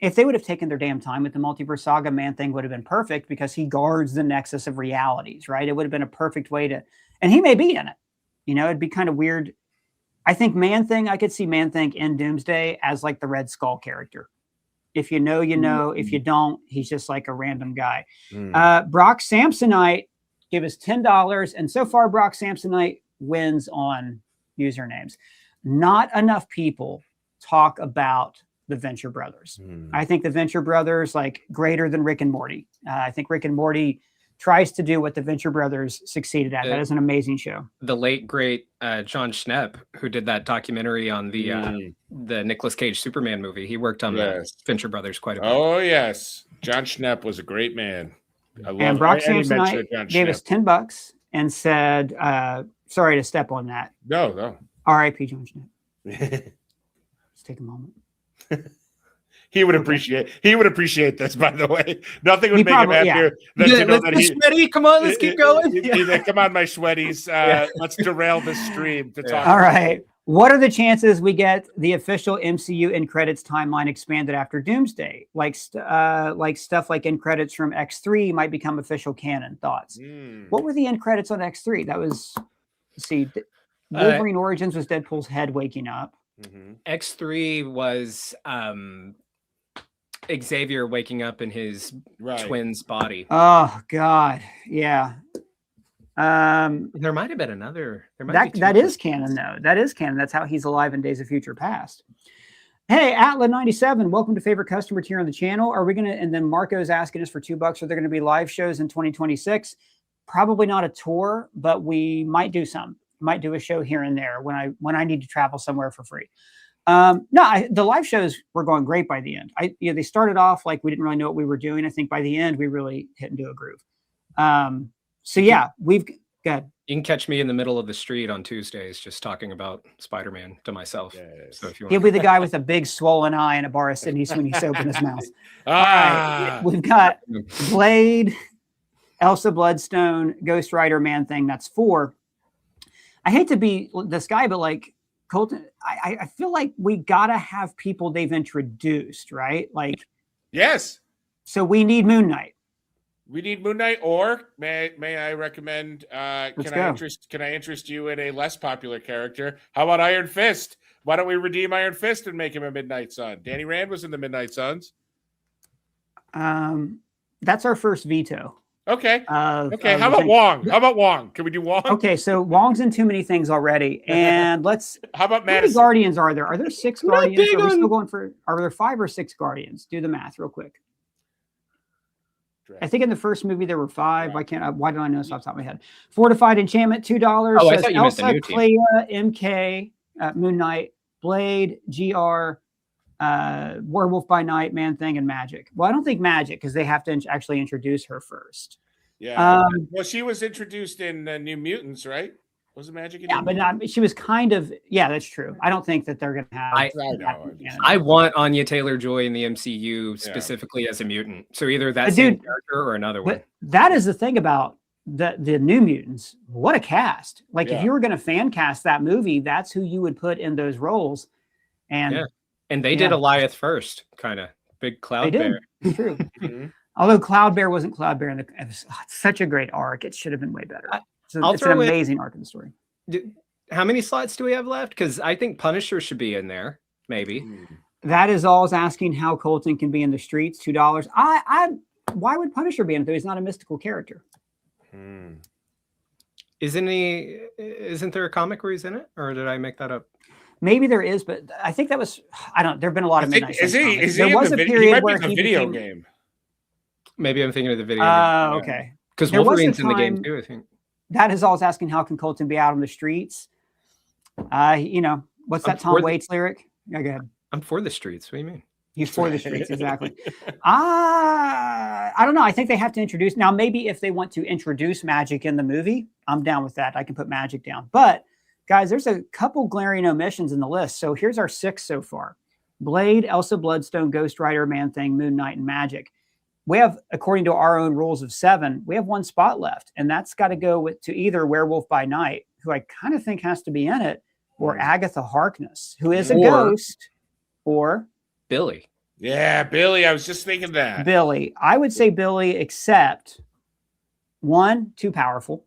if they would have taken their damn time with the multiverse saga, Man-Thing would have been perfect because he guards the nexus of realities, right? It would have been a perfect way to, and he may be in it. You know, it'd be kind of weird. I think Man-Thing, I could see Man-Thing in Doomsday as like the Red Skull character. If you know, you know. If you don't, he's just like a random guy. Brock Samsonite gave us $10. And so far, Brock Samsonite wins on usernames. Not enough people talk about the Venture Brothers. I think the Venture Brothers, like, greater than Rick and Morty. I think Rick and Morty tries to do what the Venture Brothers succeeded at. That is an amazing show. The late, great John Schnepp, who did that documentary on the Nicolas Cage Superman movie. He worked on the Venture Brothers quite a bit. Oh, yes. John Schnepp was a great man. And Brock Samsonite gave us $10 and said, sorry to step on that. No. R.I.P. John Schnepp. Let's take a moment. He would appreciate this, by the way. Nothing would make him happier than to know that he. Sweaty, come on, let's keep going. Come on, my sweaties. Let's derail this stream to talk. All right. What are the chances we get the official MCU end credits timeline expanded after Doomsday? Like stuff like end credits from X3 might become official canon. Thoughts? What were the end credits on X3? That was, let's see, Wolverine Origins was Deadpool's head waking up. X3 was Xavier waking up in his twin's body. Oh God, yeah. There might have been another. That is canon, though. That is canon. That's how he's alive in Days of Future Past. Hey, Atla97, welcome to favorite customer tier on the channel. Are we gonna? And then Marco's asking us for $2. Are there going to be live shows in 2026? Probably not a tour, but we might do some. Might do a show here and there when I need to travel somewhere for free. The live shows were going great by the end. They started off like we didn't really know what we were doing. I think by the end we really hit into a groove. So yeah, we've got. You can catch me in the middle of the street on Tuesdays, just talking about Spider-Man to myself. Yes. So if you want, he'll be the guy with a big swollen eye and a bar of Sydney Sweeney soap in his mouth. All right, we've got Blade, Elsa Bloodstone, Ghost Rider, Man-Thing. That's 4. I hate to be this guy, but like Colton, I feel like we gotta have people they've introduced, right? Like, yes. So we need Moon Knight. We need Moon Knight, or may I recommend? Can I interest you in a less popular character? How about Iron Fist? Why don't we redeem Iron Fist and make him a Midnight Sun? Danny Rand was in the Midnight Suns. That's our first veto. Okay. Okay. How about Wong? Can we do Wong? Okay. So Wong's in too many things already, and let's. How about Madison? How many Guardians are there? Are there 6 Guardians? Are we still going for? Are there 5 or 6 Guardians? Do the math real quick. I think in the first movie there were 5. Why do I know this off the top of my head? Fortified Enchantment, $2. Oh, I thought you meant the new team. Clea, MK, Moon Knight, Blade, GR, Werewolf by Night, Man-Thing, and Magic. Well, I don't think Magic because they have to actually introduce her first. Yeah. Well, she was introduced in New Mutants, right? Was it Magic? But she was kind of. Yeah, that's true. I don't think that they're going to have. I want Anya Taylor-Joy in the MCU specifically as a mutant. So either that same character or another one. That is the thing about the New Mutants. What a cast! Like if you were going to fan cast that movie, that's who you would put in those roles. And they did Goliath first, kind of big Cloud Bear. True. Although Cloud Bear wasn't Cloud Bear, it was such a great arc. It should have been way better. It's an amazing arc in the story. How many slots do we have left? Because I think Punisher should be in there, maybe. That is all. Is asking how Colton can be in the streets. $2. Why would Punisher be in it? Though he's not a mystical character. Isn't there a comic where he's in it, or did I make that up? Maybe there is, but I think that was. I don't. There've been a lot of Midnight. There was a period where he video game. Maybe I'm thinking of the video game. Oh, okay. Because Wolverine's in the game too, I think. That is all asking how can Colton be out on the streets. What's that Tom Waits lyric? Yeah, go ahead. I'm for the streets. What do you mean? He's for the streets, exactly. I don't know. I think they have to introduce now. Maybe if they want to introduce Magic in the movie, I'm down with that. I can put Magic down. But guys, there's a couple glaring omissions in the list. So here's our 6 so far: Blade, Elsa Bloodstone, Ghost Rider, Man-Thing, Moon Knight, and Magic. We have, according to our own rules of 7, we have 1 spot left, and that's got to go to either Werewolf by Night, who I kind of think has to be in it, or Agatha Harkness, who is a ghost, or Billy. Yeah, Billy. I was just thinking that. Billy. I would say Billy, except 1, too powerful.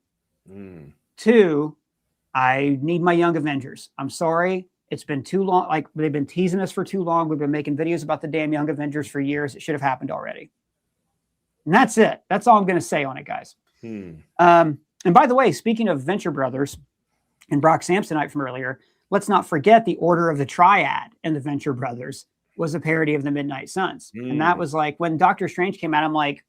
2, I need my Young Avengers. I'm sorry. It's been too long. Like, they've been teasing us for too long. We've been making videos about the damn Young Avengers for years. It should have happened already. And that's it. That's all I'm going to say on it, guys. And by the way, speaking of Venture Brothers and Brock Samsonite from earlier, let's not forget the Order of the Triad in the Venture Brothers was a parody of the Midnight Suns. And that was like, when Doctor Strange came out, I'm like,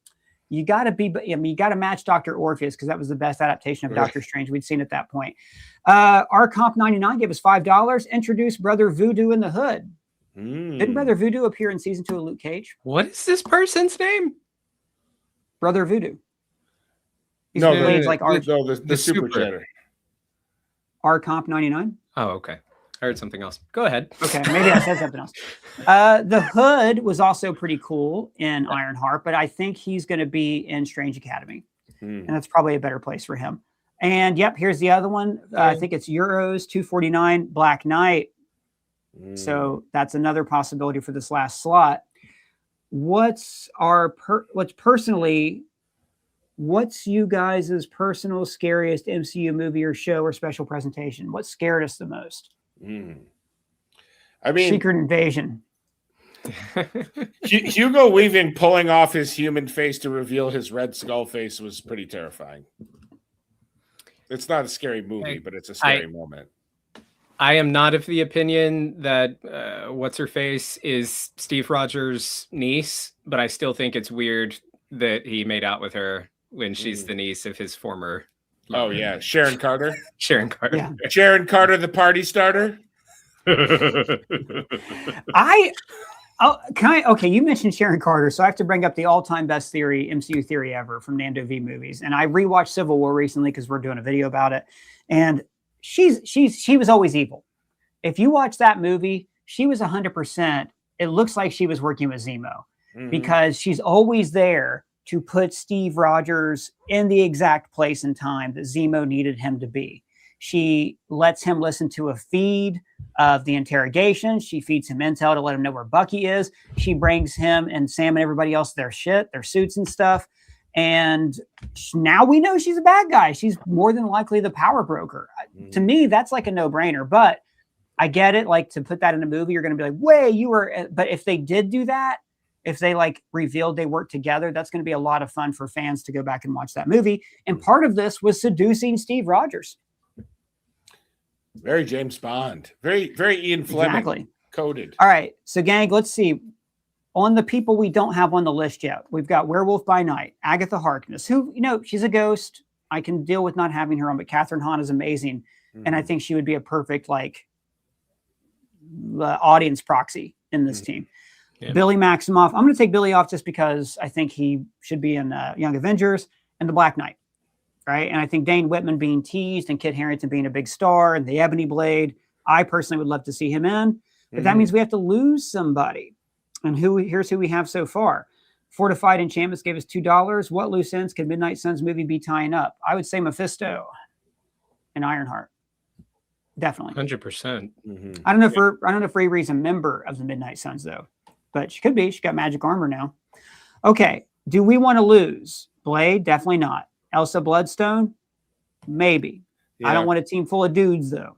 you got to match Dr. Orpheus, because that was the best adaptation of Doctor Strange we'd seen at that point. Our Comp 99 gave us $5. Introduce Brother Voodoo in the Hood. Didn't Brother Voodoo appear in season 2 of Luke Cage? What is this person's name? Brother Voodoo. He's No, the super chatter. Our Comp 99. Oh, okay. I heard something else. Go ahead. Okay, maybe I said something else. The Hood was also pretty cool in Ironheart, but I think he's going to be in Strange Academy, and that's probably a better place for him. And yep, here's the other one. I think it's Euros 249 Black Knight. So that's another possibility for this last slot. What's you guys' personal scariest MCU movie or show or special presentation? What scared us the most? I mean, Secret Invasion. Hugo Weaving pulling off his human face to reveal his Red Skull face was pretty terrifying. It's not a scary movie, but it's a scary moment. I am not of the opinion that what's her face is Steve Rogers' niece, but I still think it's weird that he made out with her when she's the niece of his former lover. Oh yeah, Sharon Carter. Sharon Carter. Yeah. Sharon Carter, the party starter. Okay, you mentioned Sharon Carter, so I have to bring up the all-time best MCU theory ever from Nando V movies. And I rewatched Civil War recently because we're doing a video about it. And she was always evil. If you watch that movie, she was 100%. It looks like she was working with Zemo because she's always there to put Steve Rogers in the exact place and time that Zemo needed him to be. She lets him listen to a feed of the interrogation. She feeds him intel to let him know where Bucky is. She brings him and Sam and everybody else their shit, their suits and stuff. And now we know she's a bad guy. She's more than likely the power broker. To me, that's like a no-brainer. But I get it. Like, to put that in a movie, you're going to be like, "Way, you were." But if they did do that, if they like revealed they worked together, that's going to be a lot of fun for fans to go back and watch that movie. And part of this was seducing Steve Rogers. Very James Bond. Very, very Ian Fleming coded. All right. So, gang, let's see. On the people we don't have on the list yet, we've got Werewolf by Night, Agatha Harkness, who, she's a ghost. I can deal with not having her on, but Catherine Hahn is amazing. And I think she would be a perfect, audience proxy in this team. Yeah. Billy Maximoff. I'm going to take Billy off just because I think he should be in Young Avengers and the Black Knight. Right. And I think Dane Whitman being teased and Kit Harington being a big star and the Ebony Blade, I personally would love to see him in. But that means we have to lose somebody. And here's who we have so far. Fortified Enchantments gave us $2. What loose ends could Midnight Suns movie be tying up? I would say Mephisto and Ironheart. Definitely. 100%. I don't know if Riri's a member of the Midnight Suns, though. But she could be. She got magic armor now. Okay. Do we want to lose? Blade? Definitely not. Elsa Bloodstone? Maybe. Yeah. I don't want a team full of dudes, though.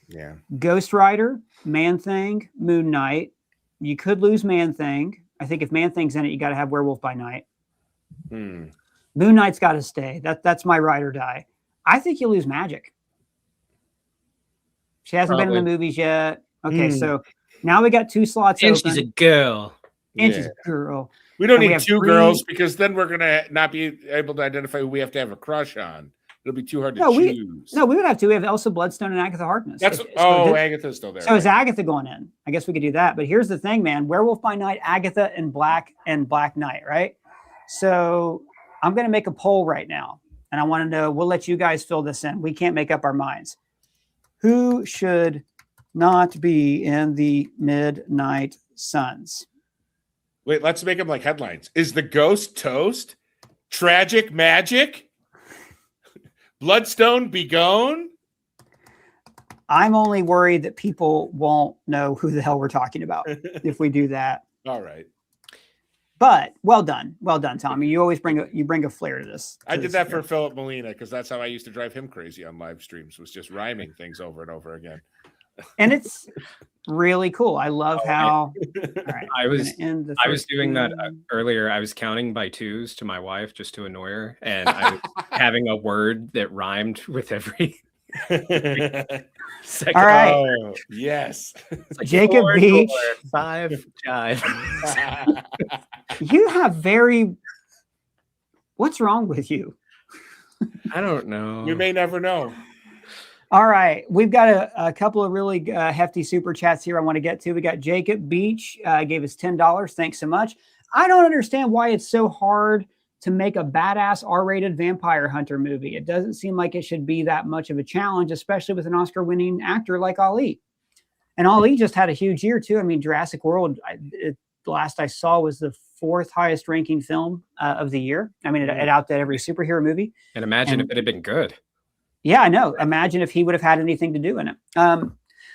Yeah. Ghost Rider, Man-Thing, Moon Knight. You could lose Man-Thing. I think if Man-Thing's in it, you got to have Werewolf by Night. Moon Knight's got to stay. That's my ride or die. I think you lose Magic. She hasn't been in the movies yet. Okay, so now we got 2 slots and open. She's a girl. And she's a girl. We don't need 2 girls because then we're going to not be able to identify who we have to have a crush on. It'll be too hard to choose. We would have to. We have Elsa Bloodstone and Agatha Harkness. Agatha's still there. So is Agatha going in? I guess we could do that. But here's the thing, man. Werewolf by Night, Agatha, and Black Knight, right? So I'm going to make a poll right now. And I want to know, we'll let you guys fill this in. We can't make up our minds. Who should not be in the Midnight Suns? Wait, let's make them like headlines. Is the ghost toast? Tragic magic? Bloodstone be gone? I'm only worried that people won't know who the hell we're talking about if we do that. All right. But well done, Tommy. You always bring a flair to this. I did that for Philip Molina because that's how I used to drive him crazy on live streams, was just rhyming things over and over again. And it's really cool. I love how right, I was doing that earlier. I was counting by twos to my wife just to annoy her, and I was having a word that rhymed with every second. All right. Oh, yes. Like Jacob Beach. 5 jive. You have what's wrong with you? I don't know. We may never know. All right. We've got a couple of really hefty super chats here I want to get to. We got Jacob Beach gave us $10. Thanks so much. I don't understand why it's so hard to make a badass R-rated vampire hunter movie. It doesn't seem like it should be that much of a challenge, especially with an Oscar-winning actor like Ali. And Ali just had a huge year, too. I mean, Jurassic World, the last I saw, was the 4th highest ranking film of the year. I mean, it outdid every superhero movie. And imagine if it had been good. Yeah, I know. Imagine if he would have had anything to do in it.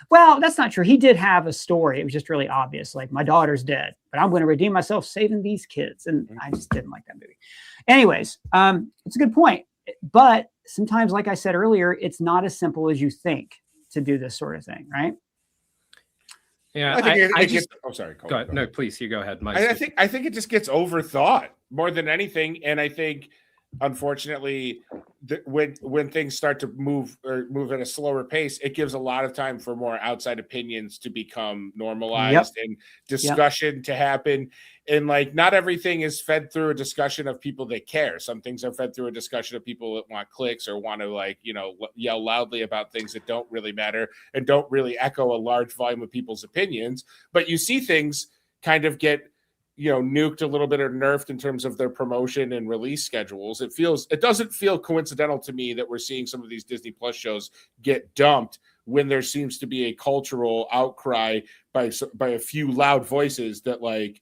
Well, that's not true. He did have a story. It was just really obvious. Like, my daughter's dead, but I'm going to redeem myself saving these kids. And I just didn't like that movie. Anyways, it's a good point. But sometimes, like I said earlier, it's not as simple as you think to do this sort of thing, right? Yeah, oh, sorry. Go ahead. No, please, you go ahead. I think it just gets overthought more than anything. And I think, unfortunately, when things start to move at a slower pace, it gives a lot of time for more outside opinions to become normalized and discussion to happen. And like, not everything is fed through a discussion of people that care. Some things are fed through a discussion of people that want clicks or want to, like, yell loudly about things that don't really matter and don't really echo a large volume of people's opinions. But you see things kind of get nuked a little bit or nerfed in terms of their promotion and release schedules. It doesn't feel coincidental to me that we're seeing some of these Disney Plus shows get dumped when there seems to be a cultural outcry by a few loud voices that, like,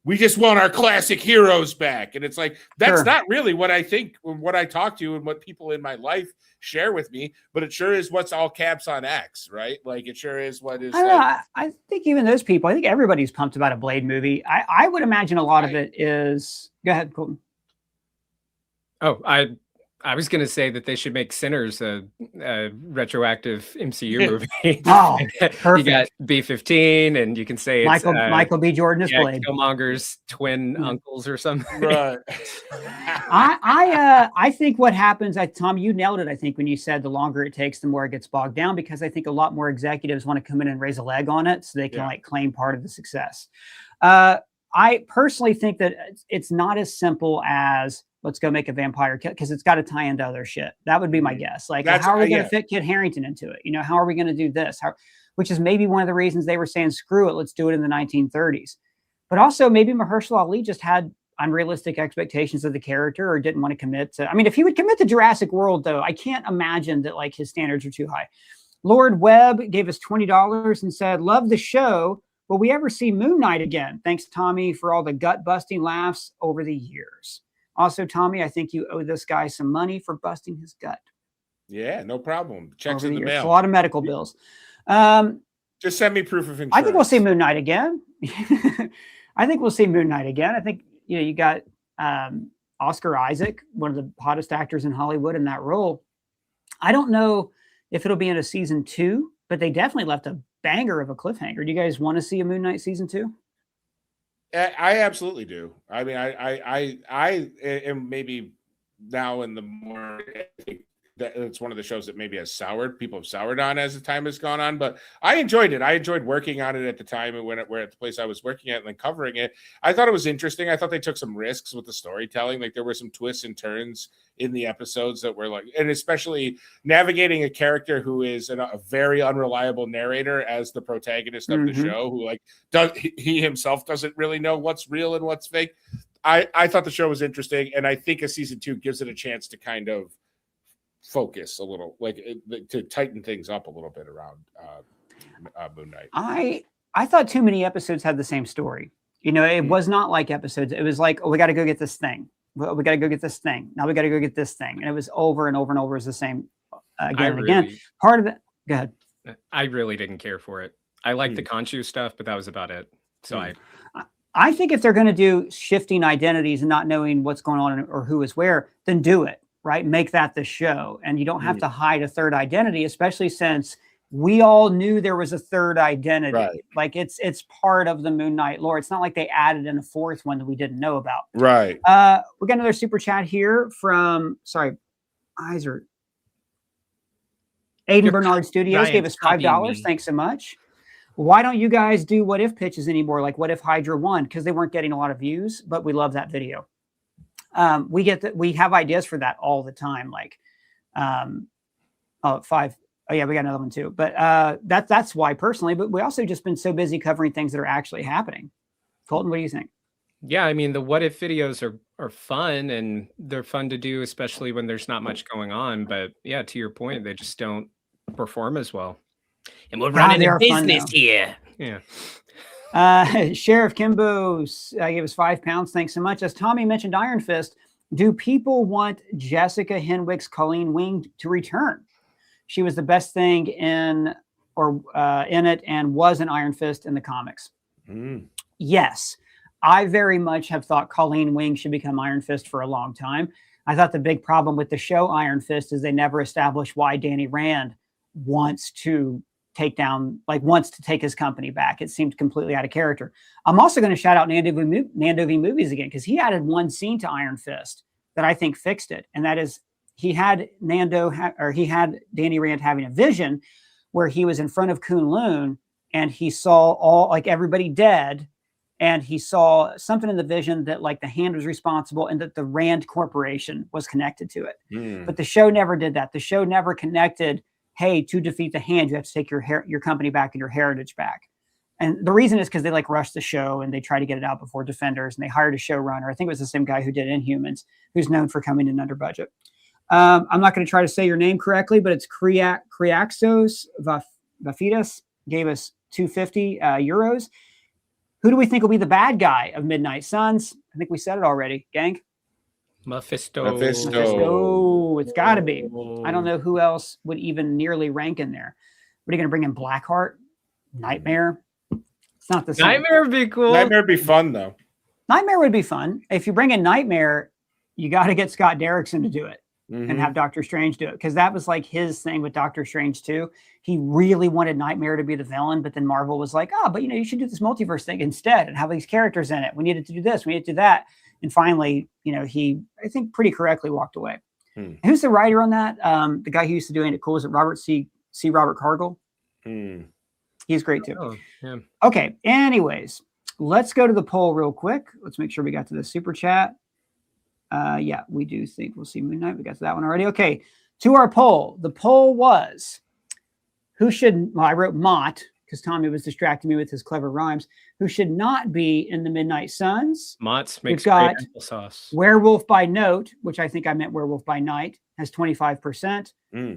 we just want our classic heroes back. And it's like, that's not really what I think, what I talk to and what people in my life share with me, but it sure is what's all caps on X, right? Like, it sure is what is. I think even those people, I think everybody's pumped about a Blade movie. I would imagine a lot of it is. Go ahead, Colton. Oh, I was going to say that they should make Sinners a retroactive MCU movie. Oh, perfect. You got B-15, and you can say it's Michael B. Jordan is Blade. Killmonger's twin uncles or something. Right. I think what happens, Tom, you nailed it, I think, when you said the longer it takes, the more it gets bogged down, because I think a lot more executives want to come in and raise a leg on it so they can like claim part of the success. I personally think that it's not as simple as, let's go make a vampire kill, because it's got to tie into other shit. That would be my guess. Like, how are we going to fit Kit Harington into it? How are we going to do this? Which is maybe one of the reasons they were saying, screw it, let's do it in the 1930s. But also maybe Mahershala Ali just had unrealistic expectations of the character or didn't want to commit to. I mean, if he would commit to Jurassic World, though, I can't imagine that like his standards are too high. Lord Webb gave us $20 and said, love the show. Will we ever see Moon Knight again? Thanks, Tommy, for all the gut-busting laughs over the years. Also, Tommy, I think you owe this guy some money for busting his gut. Yeah, no problem. Checks in the mail. It's a lot of medical bills. Just send me proof of insurance. I think we'll see Moon Knight again. I think we'll see Moon Knight again. I think, you got Oscar Isaac, one of the hottest actors in Hollywood, in that role. I don't know if it'll be in a season 2, but they definitely left a banger of a cliffhanger. Do you guys want to see a Moon Knight season 2? I absolutely do. I mean, I am maybe now in the more, I think that it's one of the shows that maybe people have soured on as the time has gone on, but I enjoyed it. I enjoyed working on it at the time and we're at the place I was working at and then covering it. I thought it was interesting. I thought they took some risks with the storytelling. Like, there were some twists and turns in the episodes that were like, and especially navigating a character who is a very unreliable narrator as the protagonist of the show, who he himself doesn't really know what's real and what's fake. I thought the show was interesting, and I think a season 2 gives it a chance to kind of focus a little, to tighten things up a little bit around Moon Knight. I thought too many episodes had the same story. It was not like episodes. It was like, oh, we got to go get this thing. We got to go get this thing. Now we got to go get this thing. And it was over and over and over as the same again and again. Part of it. Go ahead. I really didn't care for it. I liked the Khonshu stuff, but that was about it. So I think if they're going to do shifting identities and not knowing what's going on or who is where, then do it, right? Make that the show. And you don't have to hide a third identity, especially since we all knew there was a third identity. Right. Like it's part of the Moon Knight lore. It's not like they added in a fourth one that we didn't know about. Right. We got another super chat here from, eyes are Aiden Bernard Studios gave us $5. Thanks so much. Why don't you guys do what if pitches anymore? Like what if Hydra won? Because they weren't getting a lot of views, but we love that video. We have ideas for that all the time. Like, five. Oh yeah, we got another one too. But that's why personally. But we also just been so busy covering things that are actually happening. Colton, what do you think? Yeah, I mean the what if videos are fun and they're fun to do, especially when there's not much going on. But yeah, to your point, they just don't perform as well. And we're running a business here. Yeah. Sheriff Kimbo gave us £5. Thanks so much. As Tommy mentioned, Iron Fist. Do people want Jessica Henwick's Colleen Wing to return? She was the best thing in it and was an Iron Fist in the comics. Yes. I very much have thought Colleen Wing should become Iron Fist for a long time. I thought the big problem with the show Iron Fist is they never established why Danny Rand wants to take his company back. It seemed completely out of character. I'm also going to shout out Nando V Movies again, because he added one scene to Iron Fist that I think fixed it. And that is he had Danny Rand having a vision where he was in front of Kunlun and he saw everybody dead. And he saw something in the vision that like the Hand was responsible and that the Rand Corporation was connected to it. But the show never did that. The show never connected, hey, to defeat the Hand, you have to take your company back and your heritage back. And the reason is because they like rushed the show and they tried to get it out before Defenders, and they hired a showrunner. I think it was the same guy who did Inhumans, who's known for coming in under budget. I'm not going to try to say your name correctly, but it's Kriaxos Vafidas, gave us 250 euros. Who do we think will be the bad guy of Midnight Suns? I think we said it already, gang. Mephisto. It's got to be. I don't know who else would even nearly rank in there. What are you going to bring in? Blackheart? Nightmare? It's not the same. Nightmare would be cool. Nightmare would be fun, though. Nightmare would be fun. If you bring in Nightmare, you got to get Scott Derrickson to do it and have Doctor Strange do it. Because that was like his thing with Doctor Strange too. He really wanted Nightmare to be the villain, but then Marvel was like, but you should do this multiverse thing instead and have these characters in it. We needed to do this. We needed to do that. And finally, he, I think pretty correctly walked away. Who's the writer on that? The guy who used to do Ain't It Cool? Is it Robert Cargill? He's great too. Oh, yeah. Okay. Anyways, let's go to the poll real quick. Let's make sure we got to the super chat. Yeah, we do think we'll see Moon Knight. We got to that one already. Okay. To our poll. The poll was I wrote Mott because Tommy was distracting me with his clever rhymes. Who should not be in the Midnight Suns? Mott's makes great great applesauce. Werewolf by Note, which I think I meant Werewolf by Night, has 25%.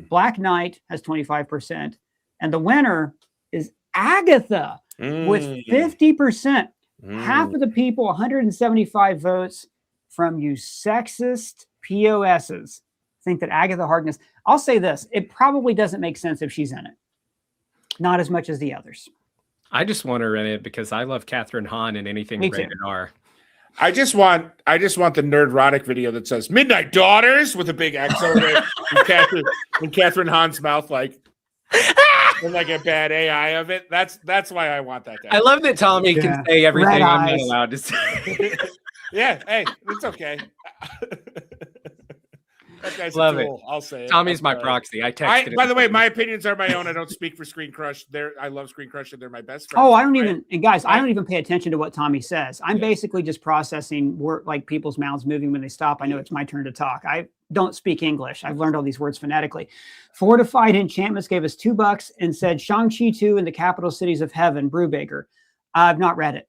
Black Knight has 25%. And the winner is Agatha with 50%. Half of the people, 175 votes from you sexist POSs, think that Agatha Harkness. I'll say this. It probably doesn't make sense if she's in it. Not as much as the others. I just want her in it because I love Catherine Hahn in anything rated R. I just want the nerdrotic video that says Midnight Daughters with a big X over it and Catherine Hahn's mouth like and like a bad AI of it. That's why I want that guy. I love that Tommy can say everything I'm not allowed to say. Yeah, hey, it's okay. That guy's love a tool. it. I'll say it. Tommy's my proxy. I texted it. By the way, my opinions are my own. I don't speak for ScreenCrush. I love ScreenCrush and they're my best friends. Oh, I don't even, and guys, I don't even pay attention to what Tommy says. I'm basically just processing like people's mouths moving when they stop. I know it's my turn to talk. I don't speak English. I've learned all these words phonetically. Fortified Enchantments gave us $2 and said Shang-Chi 2 in the Capital Cities of Heaven, Brubaker. I've not read it.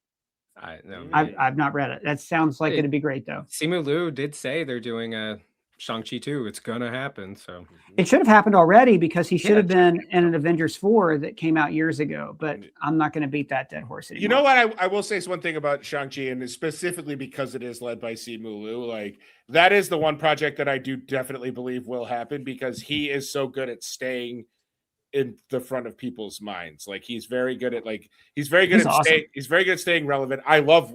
I've not read it. That sounds like it'd be great though. Simu Liu did say they're doing a Shang-Chi 2. It's gonna happen. So it should have happened already because he should have been in an Avengers 4 that came out years ago. But I'm not going to beat that dead horse anymore. You know what? I will say one thing about Shang-Chi, and specifically because it is led by Simu Liu. Like that is the one project that I do definitely believe will happen because he is so good at staying in the front of people's minds. Like he's very good at he's very good at staying relevant. I love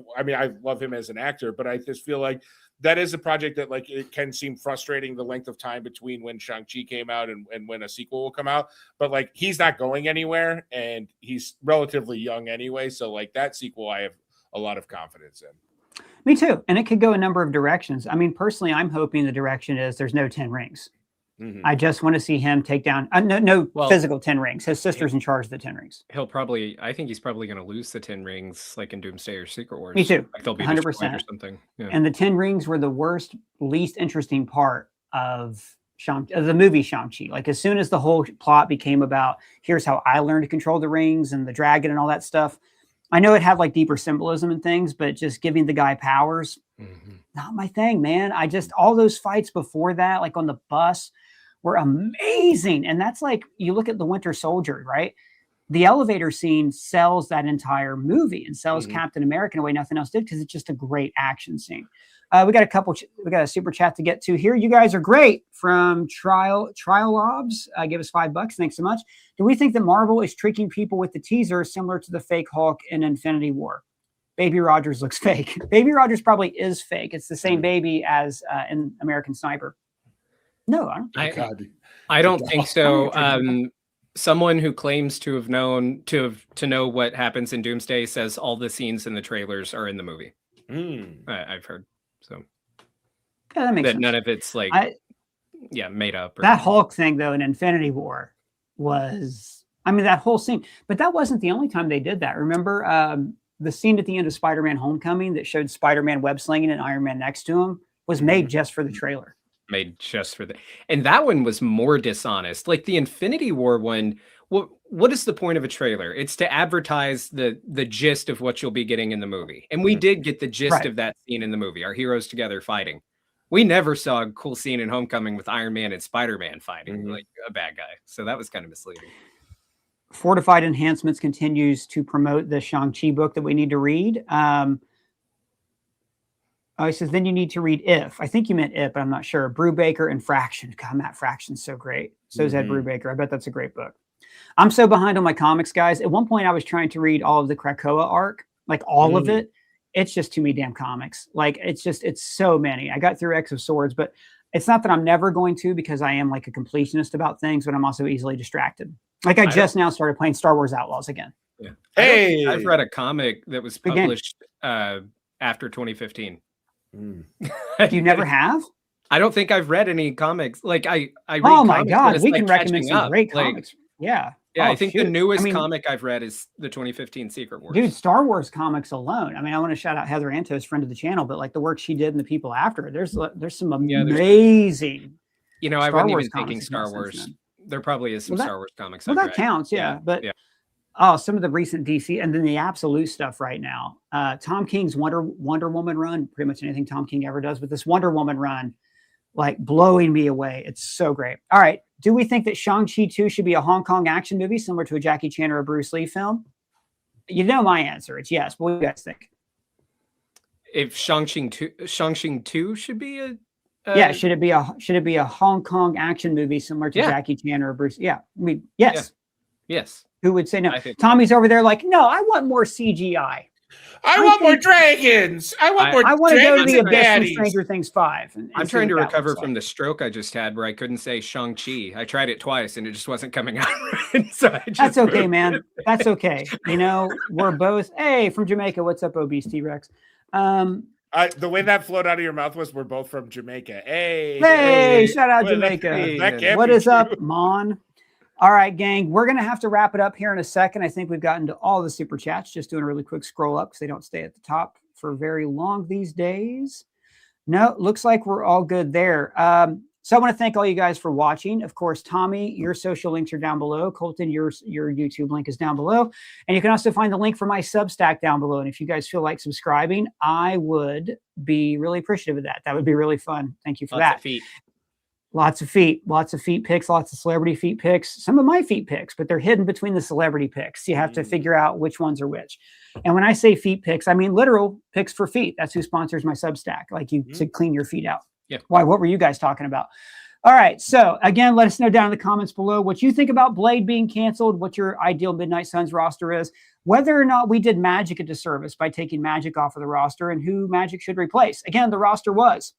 him as an actor, but I just feel like that is a project that it can seem frustrating, the length of time between when Shang-Chi came out and when a sequel will come out. But he's not going anywhere, and he's relatively young anyway. So that sequel I have a lot of confidence in. Me too. And it could go a number of directions. I mean, personally, I'm hoping the direction is there's no 10 rings. Mm-hmm. I just want to see him take down no physical 10 rings. His sister's in charge of the 10 rings. I think he's probably going to lose the 10 rings in Doomsday or Secret Wars. Me too. They'll be 100% or something. Yeah. And the 10 rings were the worst, least interesting part of the movie Shang-Chi. As soon as the whole plot became about here's how I learned to control the rings and the dragon and all that stuff, I know it had deeper symbolism and things, but just giving the guy powers, not my thing, man. All those fights before that, on the bus, were amazing. And that's you look at the Winter Soldier, right? The elevator scene sells that entire movie and sells Captain America in a way nothing else did, because it's just a great action scene. We got a super chat to get to here. You guys are great. From Trial Lobs, give us $5. Thanks so much. Do we think that Marvel is tricking people with the teaser similar to the fake Hulk in Infinity War? Baby Rogers looks fake. Baby Rogers probably is fake. It's the same baby as in American Sniper. No, I don't think so. Someone who claims to have known to know what happens in Doomsday says all the scenes in the trailers are in the movie. I've heard so. Yeah, that makes sense. None of it's made up. That Hulk thing though in Infinity War was, that whole scene. But that wasn't the only time they did that. Remember the scene at the end of Spider-Man: Homecoming that showed Spider-Man web slinging and Iron Man next to him was made just for the trailer. Made just for and that one was more dishonest. The Infinity War one, what is the point of a trailer? It's to advertise the gist of what you'll be getting in the movie, and we did get the gist of that scene in the movie, our heroes together fighting. We never saw a cool scene in Homecoming with Iron Man and Spider-Man fighting a bad guy, so that was kind of misleading. Fortified Enhancements continues to promote the Shang-Chi book that we need to read. He says, then you need to read If. I think you meant It, but I'm not sure. Brubaker and Fraction. God, Matt Fraction's so great. So is Ed Brubaker. I bet that's a great book. I'm so behind on my comics, guys. At one point, I was trying to read all of the Krakoa arc, all of it. It's just too many damn comics. It's so many. I got through X of Swords, but it's not that I'm never going to, because I am a completionist about things, but I'm also easily distracted. I just now started playing Star Wars Outlaws again. Yeah. Hey, I've read a comic that was published after 2015. You never have? I don't think I've read any comics. I read oh my god, we can recommend some great comics. Yeah, I think the newest comic I've read is the 2015 Secret Wars. Dude, Star Wars comics alone. I want to shout out Heather Antos, friend of the channel, but the work she did and the people after it. There's some amazing. I wasn't even thinking Star Wars. There probably is some Star Wars comics. Well, that counts, but. Yeah. Oh, some of the recent DC and then the absolute stuff right now. Tom King's Wonder Woman run, pretty much anything Tom King ever does, but this Wonder Woman run, blowing me away. It's so great. All right. Do we think that Shang-Chi 2 should be a Hong Kong action movie similar to a Jackie Chan or a Bruce Lee film? You know my answer. It's yes. What do you guys think? If Shang-Chi 2 should be should it be a Hong Kong action movie similar to Jackie Chan or a Bruce? Yeah. Yes. Yeah. Yes. Who would say no? Tommy's over there no, I want more CGI. I want more dragons. I want more. I want to go to the abyss from Stranger Things 5. I'm trying to recover from the stroke I just had, where I couldn't say Shang-Chi. I tried it twice and it just wasn't coming out right. So that's okay, man. That's okay. We're both. Hey, from Jamaica. What's up, obese T-Rex? The way that flowed out of your mouth was we're both from Jamaica. Hey, shout out Jamaica. What is up, Mon? All right, gang, we're going to have to wrap it up here in a second. I think we've gotten to all the super chats. Just doing a really quick scroll up because they don't stay at the top for very long these days. No, looks like we're all good there. So I want to thank all you guys for watching. Of course, Tommy, your social links are down below. Colton, your YouTube link is down below. And you can also find the link for my Substack down below. And if you guys feel like subscribing, I would be really appreciative of that. That would be really fun. Thank you for that. Lots of feet pics, lots of celebrity feet pics, some of my feet pics, but they're hidden between the celebrity pics. You have to figure out which ones are which. And when I say feet pics, I mean literal pics for feet. That's who sponsors my Substack. To clean your feet out. Yeah. Why? What were you guys talking about? All right. So again, let us know down in the comments below what you think about Blade being canceled, what your ideal Midnight Suns roster is, whether or not we did Magic a disservice by taking Magic off of the roster, and who Magic should replace. Again, the roster was.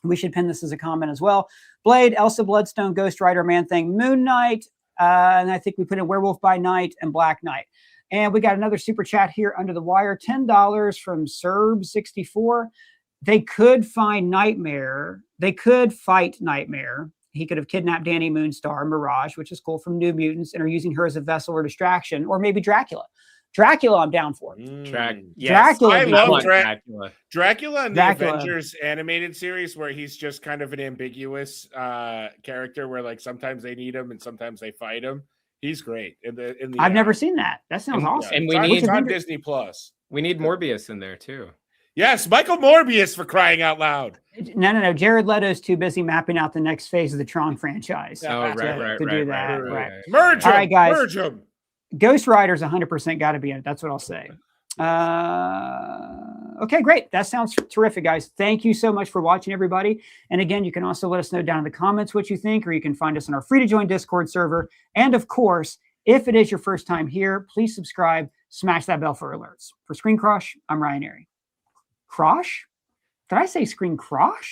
We should pin this as a comment as well. Blade, Elsa Bloodstone, Ghost Rider, Man-Thing, Moon Knight, and I think we put in Werewolf by Night and Black Knight. And we got another super chat here under the wire, $10 from Serb64. They could find Nightmare. They could fight Nightmare. He could have kidnapped Danny Moonstar, Mirage, which is cool, from New Mutants, and are using her as a vessel or distraction, or maybe Dracula. Dracula, I'm down for. Dracula. I love Dracula. Dracula in the Avengers animated series, where he's just kind of an ambiguous character, where like sometimes they need him and sometimes they fight him. He's great. I've never seen that. That sounds awesome. And we need on Disney Plus. We need Morbius in there too. Yes, Michael Morbius, for crying out loud. No. Jared Leto's too busy mapping out the next phase of the Tron franchise. Right. Merge them. All right, guys. Merge them. Ghost Rider's 100% got to be in it. That's what I'll say. Okay, great. That sounds terrific, guys. Thank you so much for watching, everybody. And again, you can also let us know down in the comments what you think, or you can find us on our free-to-join Discord server. And of course, if it is your first time here, please subscribe, smash that bell for alerts. For ScreenCrush, I'm Ryan Airy. Crush? Did I say ScreenCrush?